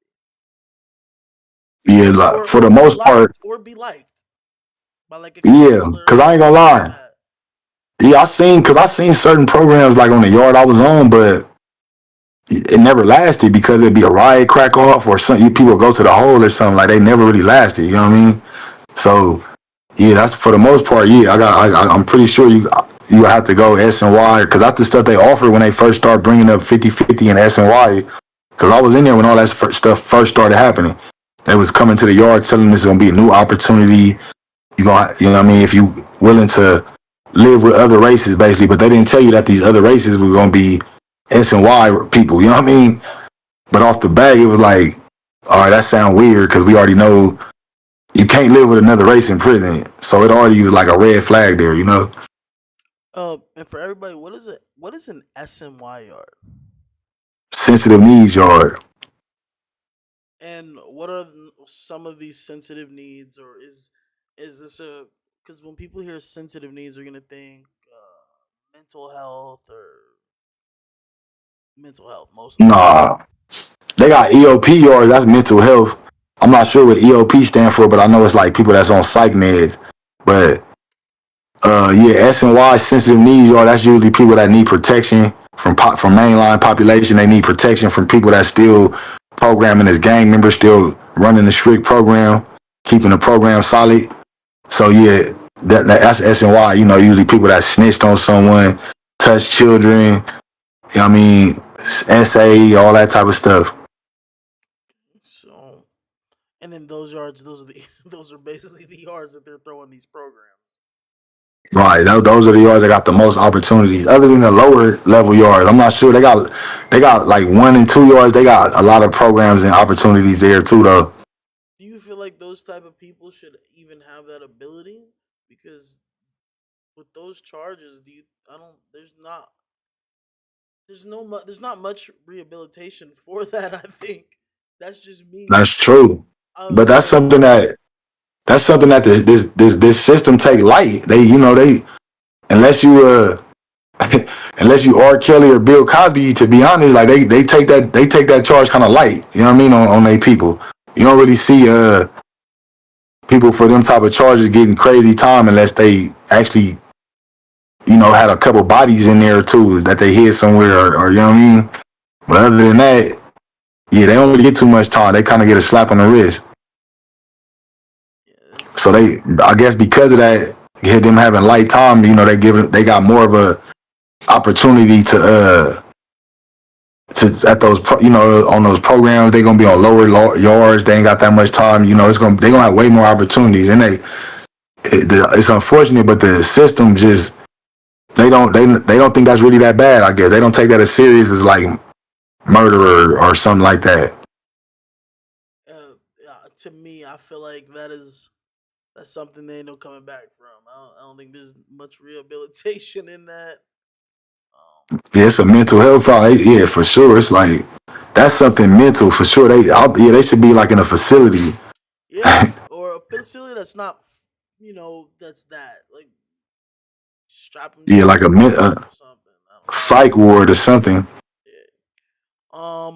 Yeah, like, for the most part, Or be liked by like a yeah. counselor Cause or I ain't gonna something like lie. that. Yeah, I seen certain programs like on the yard I was on, but it never lasted because it'd be a riot crack off or something. People go to the hole or something, like they never really lasted. You know what I mean? So yeah, that's for the most part. Yeah, I'm pretty sure you have to go SNY because that's the stuff they offered when they first started bringing up 50-50 and SNY. Because I was in there when all that stuff first started happening. They was coming to the yard telling us it's gonna be a new opportunity. You know what I mean? If you willing to live with other races, basically, but they didn't tell you that these other races were gonna be SNY people. You know what I mean? But off the bat, it was like, all right, that sounds weird because we already know you can't live with another race in prison. So it already was like a red flag there. And for everybody, what is it? What is an SMY yard? Sensitive needs yard. And what are some of these sensitive needs, or is this a? Because when people hear sensitive needs, they're gonna think mental health or mental health mostly. Nah, they got EOP yards. That's mental health. I'm not sure what EOP stand for, but I know it's like people that's on psych meds. But yeah, SNY sensitive needs yard. That's usually people that need protection from mainline population. They need protection from people that still programming as gang members, still running the strict program, keeping the program solid. So yeah, that's SNY. Usually people that snitched on someone, touched children. You know what I mean, SA, all that type of stuff. So, and in And those yards, those are the those are basically the yards that they're throwing these programs. Right. Those are the yards that got the most opportunities. Other than the lower level yards, I'm not sure. They got like 1 and 2 yards. They got a lot of programs and opportunities there too, though. Do you feel like those type of people should even have that ability? Because with those charges, do you? I don't. There's not much rehabilitation for that. I think that's just me. That's true. But You know, that's something that this system take light. They unless you unless you R. Kelly or Bill Cosby, to be honest, like they take that charge kind of light. You know what I mean on their people. You don't really see people for them type of charges getting crazy time unless they actually had a couple bodies in there too that they hid somewhere or you know what I mean. But other than that, yeah, they don't really get too much time. They kind of get a slap on the wrist. yeah, So I guess because of that, them having light time, they got more of a opportunity to at those on those programs. They're gonna be on lower yards. They ain't got that much time. They're gonna have way more opportunities. And it's unfortunate, but the system just they don't think that's really that bad. I guess they don't take that as serious as like murder or something like that. to me, I feel like that's something they ain't no coming back from. I don't think there's much rehabilitation in that. Yeah, it's a mental health problem. Yeah, for sure. It's like that's something mental for sure. They should be like in a facility. Yeah, or a facility that's not, that's that like strap them Yeah, down like with bars or something. I don't know. psych ward or something. Yeah.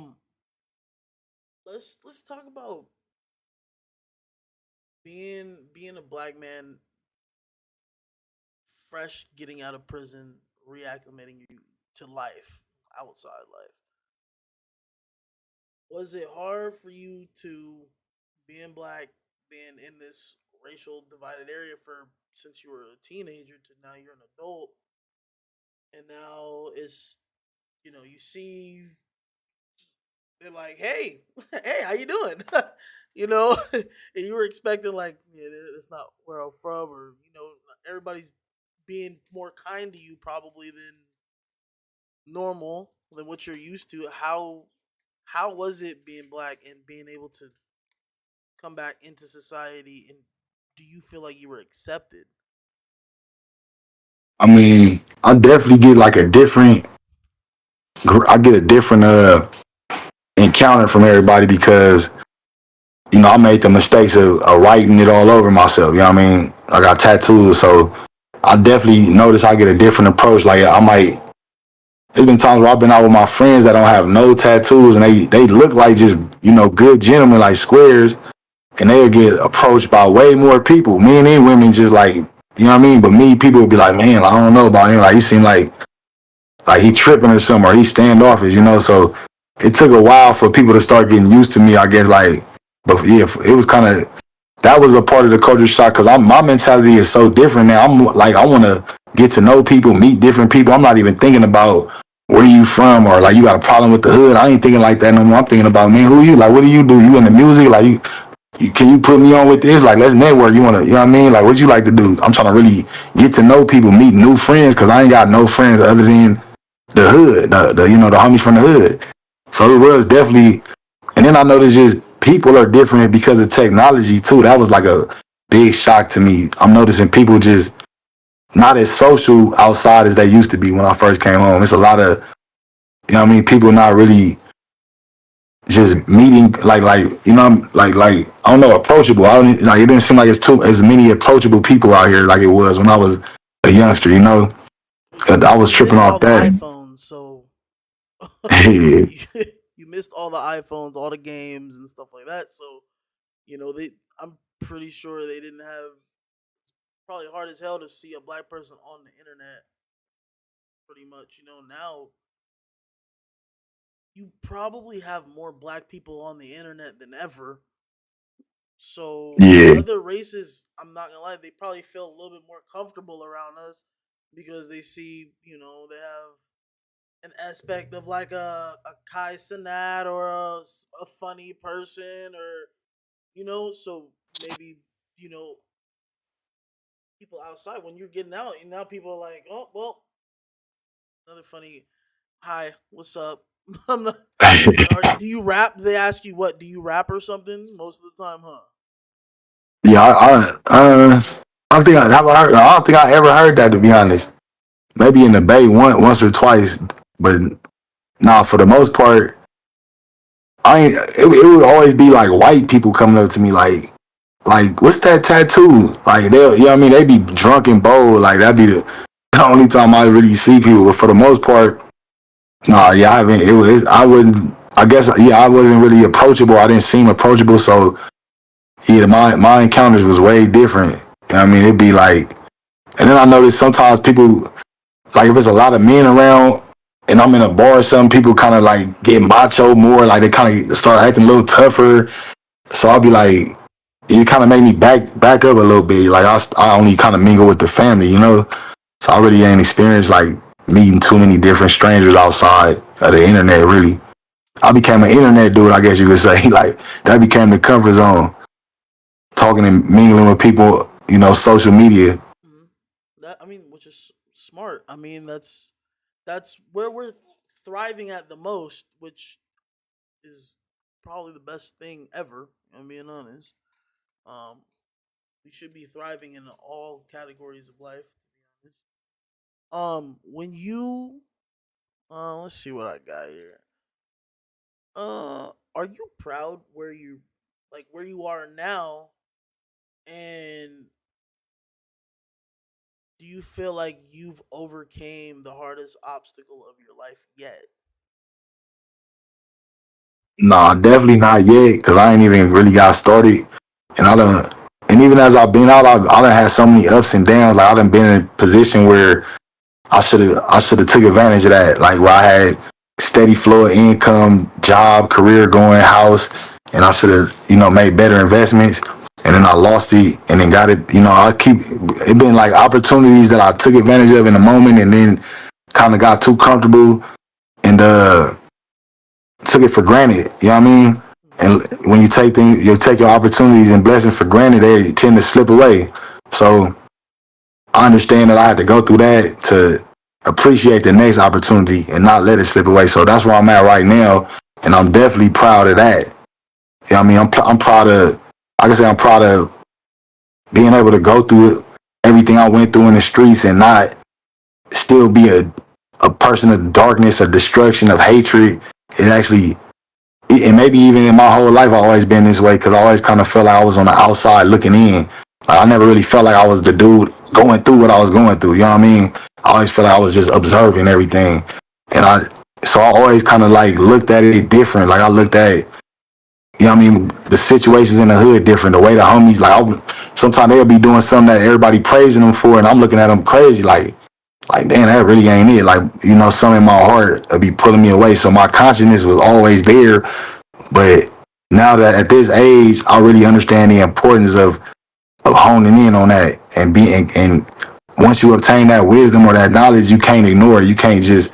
Let's talk about being a black man, fresh getting out of prison, reacclimating you to life, outside life. Was it hard for you to being black, being in this racial divided area for since you were a teenager to now you're an adult, and now it's you see they're like, hey, hey, how you doing? And you were expecting like, yeah, that's not where I'm from, or everybody's being more kind to you probably than normal than what you're used to. How was it being black and being able to come back into society, and do you feel like you were accepted? I mean, I definitely get like I get a different encounter from everybody because I made the mistakes of writing it all over myself. You know what I mean? I got tattoos, so I definitely notice I get a different approach. Like I might. There's been times where I've been out with my friends that don't have no tattoos, and they look like just good gentlemen, like squares, and they'll get approached by way more people. Men and women just like what I mean. But me, people would be like, man, I don't know about him. Like he seemed like he tripping or something, or he standoffish. So it took a while for people to start getting used to me, I guess. Like, but yeah, it was kind of that was a part of the culture shock because my mentality is so different now. I'm like I want to get to know people, meet different people. I'm not even thinking about where you from or like you got a problem with the hood. I ain't thinking like that no more. I'm thinking about man, who you like? What do? You in the music? Like can you put me on with this? Like let's network. You want to, you know what I mean? Like what you like to do? I'm trying to really get to know people, meet new friends because I ain't got no friends other than the hood, the homies from the hood. So it was definitely, and then I noticed just people are different because of technology too. That was like a big shock to me. I'm noticing people just not as social outside as they used to be when I first came home. It's a lot of, what I mean, people not really just meeting like I don't know, approachable. I don't like it didn't seem like it's too as many approachable people out here like it was when I was a youngster. And I was You tripping missed all off the that. iPhones, so Yeah. you, you missed all the iPhones, all the games and stuff like that. So they, I'm pretty sure they didn't have, probably hard as hell to see a black person on the internet. Pretty much, now you probably have more black people on the internet than ever. So Yeah. other races, I'm not gonna lie, they probably feel a little bit more comfortable around us because they see, they have an aspect of like a Kai Sinat or a funny person, or So maybe, you know, people outside when you're getting out, and now people are like, oh, well, another funny, hi, what's up? I'm not, do you rap? They ask you what, do you rap or something most of the time, huh? Yeah, I don't think I don't think I ever heard that, to be honest. Maybe in the Bay once or twice, but nah, for the most part, I ain't, it would always be like white people coming up to me like what's that tattoo? Like they, you know what I mean? They be drunk and bold. Like that'd be the only time I really see people. But for the most part, nah, yeah, I haven't. It was I wouldn't. I guess yeah, I wasn't really approachable. I didn't seem approachable, so yeah, my encounters was way different. You know what I mean? It'd be like, and then I noticed sometimes people, like if there's a lot of men around and I'm in a bar or something, people kind of like get macho more, like they kind of start acting a little tougher. So I'll be like, it kind of made me back up a little bit. Like I only kind of mingle with the family, you know. So I really ain't experienced like meeting too many different strangers outside of the internet. Really, I became an internet dude, I guess you could say. Like that became the comfort zone, talking and mingling with people, social media. Hmm. That, I mean, which is smart. I mean, that's where we're thriving at the most, which is probably the best thing ever. I'm being honest. Um, we should be thriving in all categories of life. To be honest. When you let's see what I got here. Are you proud where you are now, and do you feel like you've overcame the hardest obstacle of your life yet? Nah, definitely not yet, because I ain't even really got started. And I don't, and even as I've been out, I done had so many ups and downs. Like I done been in a position where I should have took advantage of that. Like where I had steady flow of income, job, career going, house, and I should have, made better investments. And then I lost it and then got it. I keep it been like opportunities that I took advantage of in the moment and then kind of got too comfortable and took it for granted. You know what I mean? Hmm. And when you take your opportunities and blessings for granted, they tend to slip away. So I understand that I had to go through that to appreciate the next opportunity and not let it slip away. So that's where I'm at right now, and I'm definitely proud of that. You know what I mean? I'm proud of, like I say, I'm proud of being able to go through everything I went through in the streets and not still be a person of darkness, of destruction, of hatred. It actually, and maybe even in my whole life, I've always been this way because I always kind of felt like I was on the outside looking in. Like I never really felt like I was the dude going through what I was going through. You know what I mean? I always felt like I was just observing everything, and so I always kind of like looked at it different. Like I looked at, the situations in the hood different. The way the homies, sometimes they'll be doing something that everybody praising them for, and I'm looking at them crazy, like damn, that really ain't it. Like something in my heart will be pulling me away. So my consciousness was always there, but now that at this age, I really understand the importance of honing in on that and being and once you obtain that wisdom or that knowledge, you can't ignore it. You can't just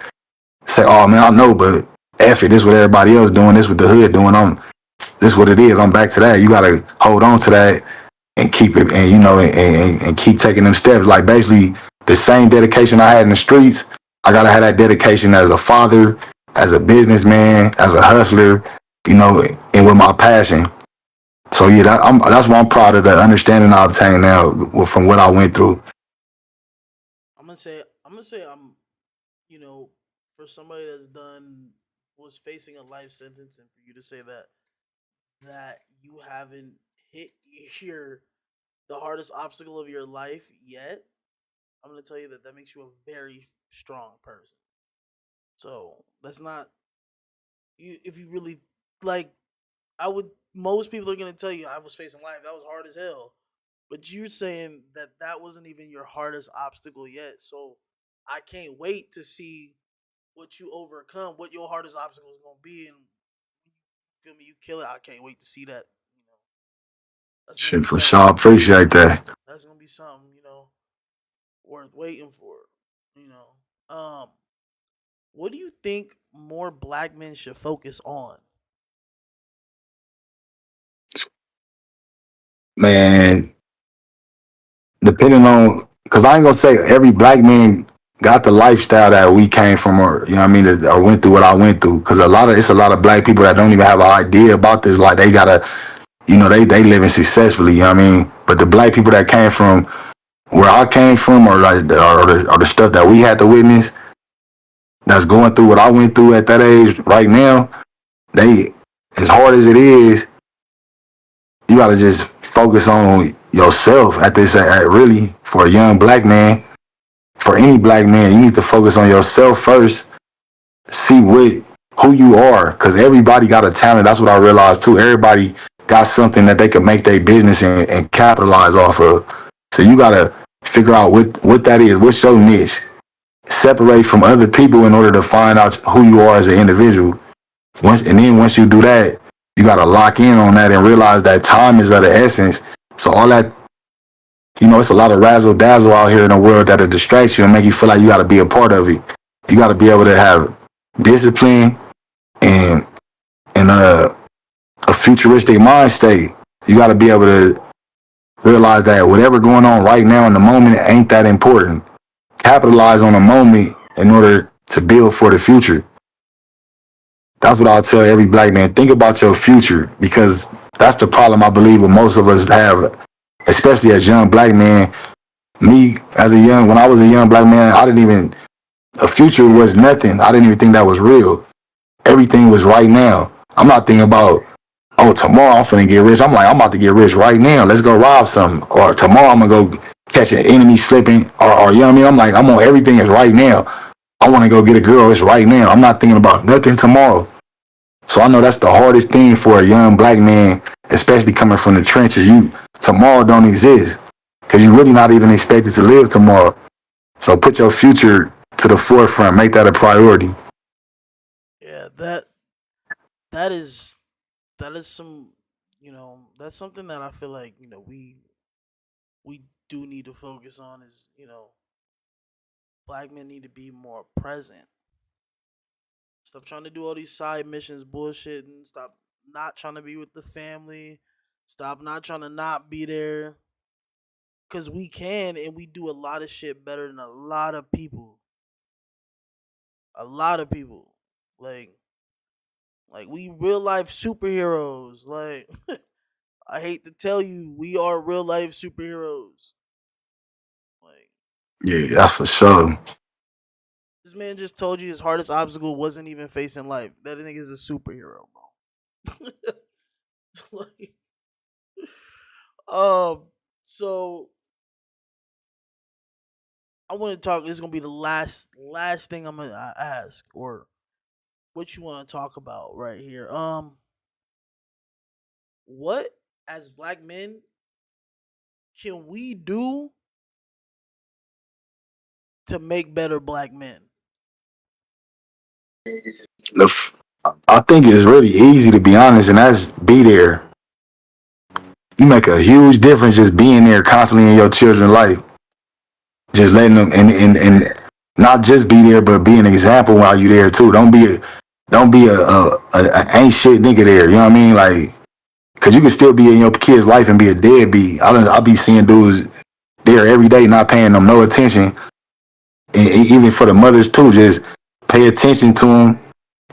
say, "Oh man, I know," but F it. This is what everybody else doing. This is what the hood doing. This is what it is. I'm back to that. You gotta hold on to that and keep it, and and keep taking them steps. Like basically the same dedication I had in the streets, I gotta have that dedication as a father, as a businessman, as a hustler, and with my passion. So yeah, that's why I'm proud of the understanding I obtained now from what I went through. I'm gonna say you know, for somebody was facing a life sentence, and for you to say that you haven't hit your the hardest obstacle of your life yet, I'm gonna tell you that makes you a very strong person. So that's not you. If you really like, I would. Most people are gonna tell you I was facing life. That was hard as hell. But you're saying that wasn't even your hardest obstacle yet. So I can't wait to see what you overcome, what your hardest obstacle is gonna be, and feel me, you kill it. I can't wait to see that. You know, that's gonna Shit, be for sure. something. I appreciate that. That's gonna be something. Worth waiting for. You know, what do you think more black men should focus on? Man, depending on, because I ain't gonna say every black man got the lifestyle that we came from, or you know what I mean, or went through what I went through. Because it's a lot of black people that don't even have an idea about this. Like they gotta, you know, they living successfully. You know what I mean. But the black people that came from where I came from, or like, or the stuff that we had to witness, that's going through what I went through at that age. Right now, they, as hard as it is, you gotta just focus on yourself at this. Really, for a young black man, for any black man, you need to focus on yourself first. See who you are, because everybody got a talent. That's what I realized too. Everybody got something that they can make their business and capitalize off of. So you gotta figure out what that is. What's your niche? Separate from other people in order to find out who you are as an individual. Once you do that, you gotta lock in on that and realize that time is of the essence. So all that, you know, it's a lot of razzle dazzle out here in the world that'll distract you and make you feel like you gotta be a part of it. You gotta be able to have discipline and a futuristic mind state. You gotta be able to realize that whatever going on right now in the moment ain't that important. Capitalize on the moment in order to build for the future. That's what I'll tell every black man. Think about your future, because that's the problem I believe what most of us have, especially as young black men. Me, when I was a young black man, a future was nothing. I didn't even think that was real. Everything was right now. I'm not thinking about, oh, tomorrow I'm finna get rich. I'm like, I'm about to get rich right now. Let's go rob something. Or tomorrow I'm gonna go catch an enemy slipping. Or you know what I mean? I'm like, I'm on everything is right now. I wanna go get a girl, it's right now. I'm not thinking about nothing tomorrow. So I know that's the hardest thing for a young black man, especially coming from the trenches. Tomorrow don't exist, because you're really not even expected to live tomorrow. So put your future to the forefront. Make that a priority. Yeah, that is some, that's something that I feel like, we do need to focus on is, black men need to be more present. Stop trying to do all these side missions bullshit, and stop not trying to be with the family. Stop not trying to not be there. Cause we can, and we do a lot of shit better than a lot of people. A lot of people. Like we real life superheroes. Like I hate to tell you, we are real life superheroes. Like Yeah, that's for sure. this man just told you his hardest obstacle wasn't even facing life. That nigga is a superhero, bro. Like, so I want to talk. This is gonna be the last thing I'm gonna ask, or what you want to talk about right here. What as black men can we do to make better black men? I think it's really easy, to be honest, and that's be there. You make a huge difference just being there constantly in your children's life. Just letting them and not just be there, but be an example while you there too. Don't be a ain't shit nigga there. You know what I mean? Like, cause you can still be in your kid's life and be a deadbeat. I'll be seeing dudes there every day, not paying them no attention, and even for the mothers too. Just pay attention to them.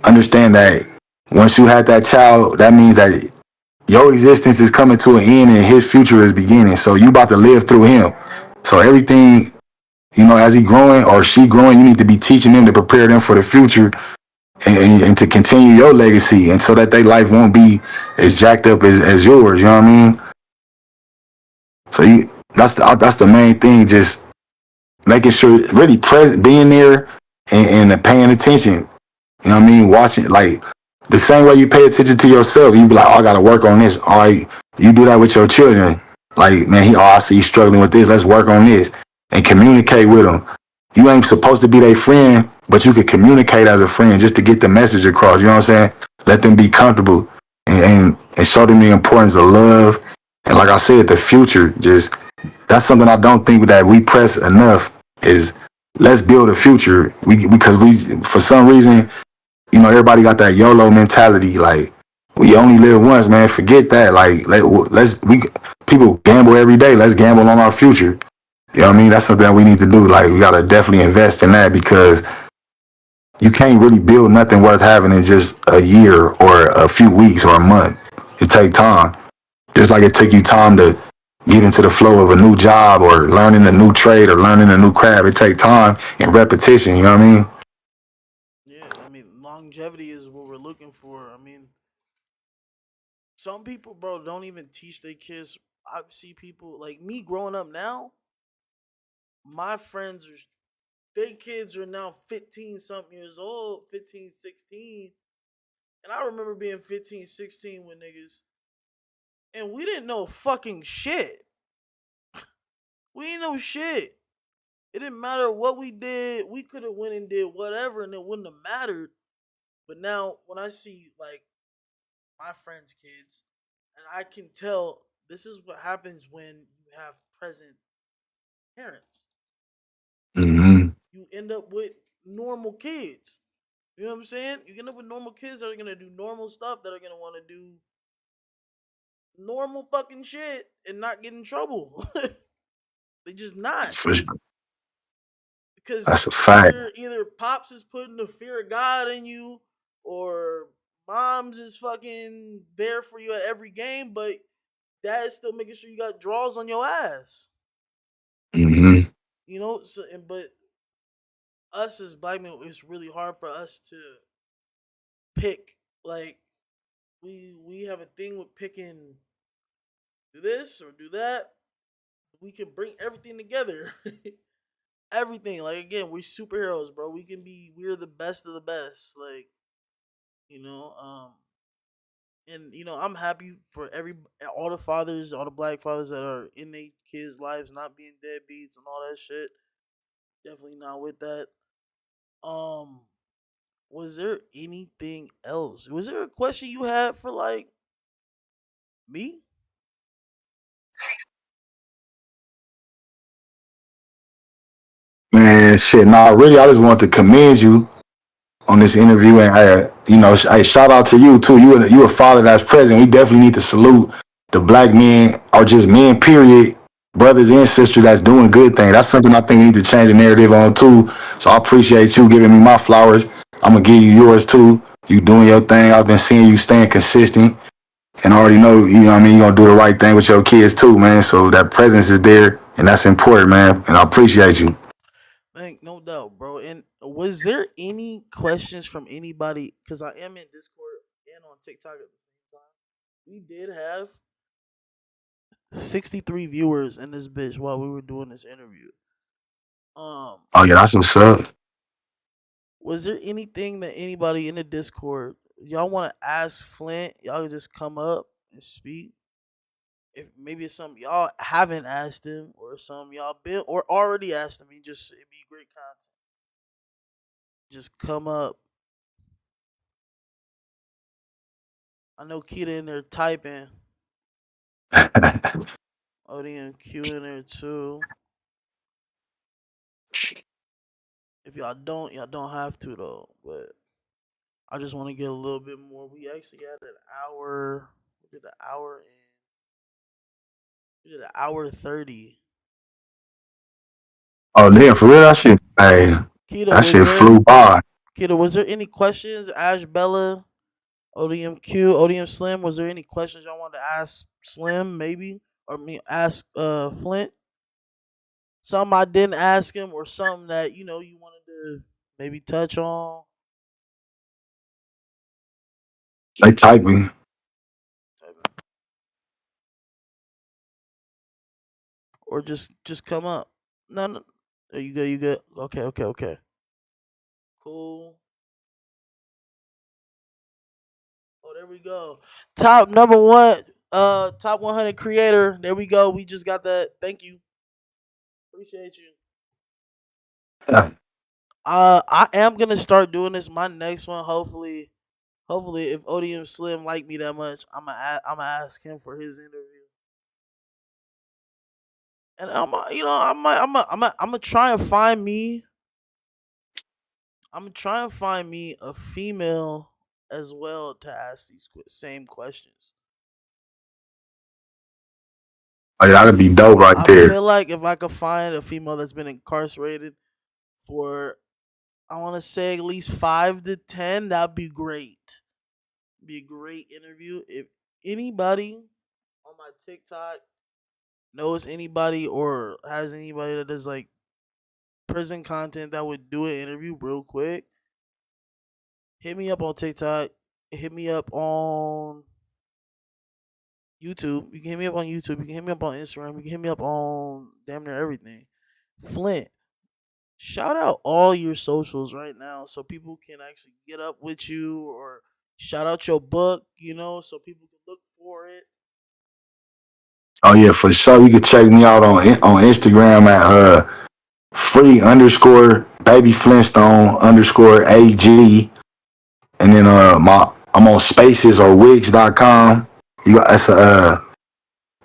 Understand that once you have that child, that means that your existence is coming to an end and his future is beginning. So you about to live through him. So everything, as he growing or she growing, you need to be teaching them to prepare them for the future, and to continue your legacy, and so that their life won't be as jacked up as yours. You know what I mean? So that's the main thing. Just making sure, really present, being there, and paying attention. You know what I mean? Watching, like, the same way you pay attention to yourself, you be like, oh, I got to work on this. All right, you do that with your children. Like, man, I see you struggling with this. Let's work on this, and communicate with them. You ain't supposed to be their friend, but you can communicate as a friend just to get the message across. You know what I'm saying? Let them be comfortable, and show them the importance of love. And like I said, the future, just, that's something I don't think that we press enough, is let's build a future. Because for some reason, everybody got that YOLO mentality. Like, We only live once, man. Forget that. Like we people gamble every day. Let's gamble on our future. You know what I mean? That's something that we need to do. Like we gotta definitely invest in that because you can't really build nothing worth having in just a year or a few weeks or a month. It takes time. Just like it take you time to get into the flow of a new job or learning a new trade or learning a new craft. It take time and repetition. You know what I mean? Yeah, I mean, longevity is what we're looking for. I mean, some people, bro, don't even teach their kids. I see people like me growing up now. My friends are, they kids are now 15 something years old, 15, 16. And I remember being 15, 16 with niggas, and we didn't know fucking shit. We didn't know shit. It didn't matter what we did. We could have went and did whatever, and it wouldn't have mattered. But now, when I see like my friends' kids, and I can tell this is what happens when you have present parents. Mm-hmm. You end up with normal kids. You know what I'm saying? You end up with normal kids that are gonna do normal stuff, that are gonna want to do normal fucking shit and not get in trouble. They just not, For sure. because That's a fact. either pops is putting the fear of God in you, or moms is fucking there for you at every game, but dad's still making sure you got draws on your ass. Mm-hmm. You know, so but us as black men, it's really hard for us to pick. Like we have a thing with picking, do this or do that. We can bring everything together. Everything. Like again, we're superheroes, bro. We're the best of the best. Like, you know, and I'm happy for all the fathers, all the black fathers that are in their kids' lives not being deadbeats and all that shit. Definitely not with that. Um, was there anything else? Was there a question you had for like me? Man, shit. Nah, really, I just want to commend you on this interview, and hey, shout out to you too. You a father that's present. We definitely need to salute the black men, or just men, period, brothers and sisters that's doing good things. That's something I think we need to change the narrative on too. So I appreciate you giving me my flowers. I'm gonna give you yours too. You doing your thing. I've been seeing you staying consistent, and I already know, you know what I mean, you're gonna do the right thing with your kids too, man. So that presence is there, and that's important, man. And I appreciate you. Like, no doubt, bro. And was there any questions from anybody? Because I am in Discord and on TikTok at the same time. We did have 63 viewers in this bitch while we were doing this interview. Um, Oh yeah, that's what's up. was there anything that anybody in the Discord y'all want to ask Flint? Y'all can just come up and speak. If maybe it's something y'all haven't asked him, or something y'all been or already asked him, it'd be great content. Just come up. I know Kita in there typing. ODMQ in there too. If y'all don't have to though. But I just want to get a little bit more. We actually got an hour. We did an hour and we did an hour 30. Oh damn, for real, that shit. Hey, Kita, that was shit there flew by. Kita, was there any questions? Ash Bella, ODMQ, ODM Slim, was there any questions y'all wanted to ask Slim, maybe? Or me ask Flint? Something I didn't ask him, or something that, you wanted to maybe touch on. They typing. Or just come up. No, no. Oh, you good, you good. Okay, okay, okay. Cool. Oh, there we go. Top number one, top 100 creator. There we go. We just got that. Thank you. Appreciate you. Yeah. I am gonna start doing this. My next one, hopefully, if ODM Slim like me that much, I'm gonna ask him for his interview. And I'm gonna try and find me. I'm gonna try and find me a female as well to ask these same questions. Oh, yeah, that'd be dope right I there. feel like if I could find a female that's been incarcerated for, I want to say at least 5 to 10, that'd be great. Be a great interview. If anybody on my TikTok knows anybody or has anybody that does like prison content that would do an interview real quick, hit me up on TikTok. Hit me up on YouTube. You can hit me up on YouTube. You can hit me up on Instagram. You can hit me up on damn near everything. Flint, shout out all your socials right now so people can actually get up with you, or shout out your book, so people can look for it. Oh yeah, for sure. You can check me out on Instagram at free underscore baby Flintstone underscore AG. And then I'm on spaces or wigs.com. That's the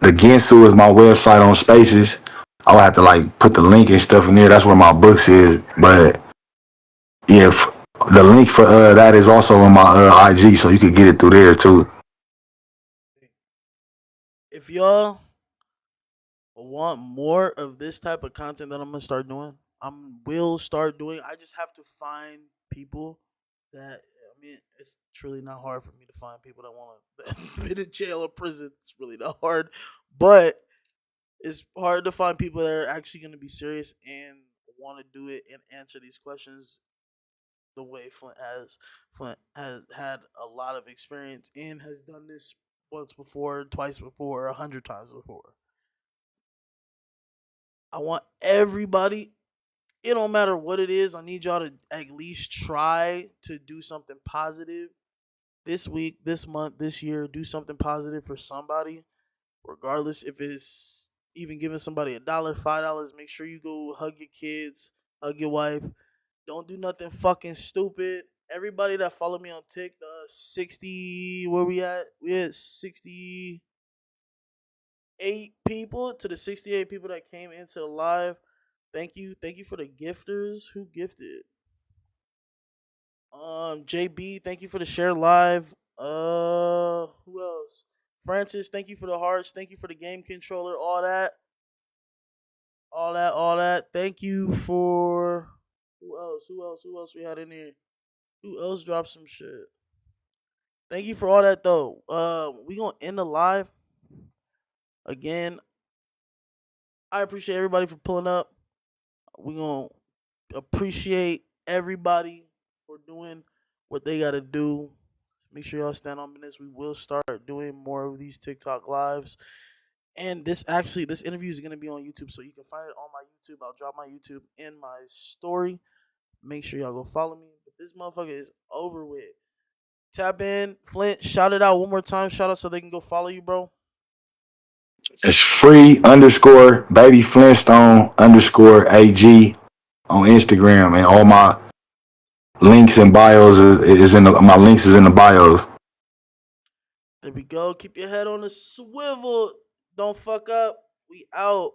Ginsu is my website on spaces. I'll have to like put the link and stuff in there. That's where my books is. But yeah, the link for that is also on my IG, so you could get it through there too. If y'all want more of this type of content that I'm gonna start doing, will start doing. I just have to find people that. I mean, it's truly not hard for me to find people that want to be in jail or prison. It's really not hard, but it's hard to find people that are actually going to be serious and want to do it and answer these questions the way Flint has. Flint has had a lot of experience and has done this once before, twice before, 100 times before. I want everybody, it don't matter what it is, I need y'all to at least try to do something positive this week, this month, this year. Do something positive for somebody, regardless if it's even giving somebody $1, $5. Make sure you go hug your kids, hug your wife. Don't do nothing fucking stupid. Everybody that follow me on TikTok, 60, where we at? We at 68 people. To the 68 people that came into the live, thank you for the gifters who gifted. JB, thank you for the share live. Who else? Francis, thank you for the hearts. Thank you for the game controller. All that. Thank you for who else we had in here? Who else dropped some shit? Thank you for all that though. We gonna end the live again. I appreciate everybody for pulling up. We gonna appreciate everybody for doing what they gotta do. Make sure y'all stand on business. We will start doing more of these TikTok lives. And this interview is gonna be on YouTube, so you can find it on my YouTube. I'll drop my YouTube in my story. Make sure y'all go follow me. But this motherfucker is over with. Tap in, Flint. Shout it out one more time. Shout out so they can go follow you, bro. It's free underscore baby Flintstone underscore AG on Instagram, and all my links and bios is in my links is in the bios. There we go. Keep your head on the swivel. Don't fuck up. We out.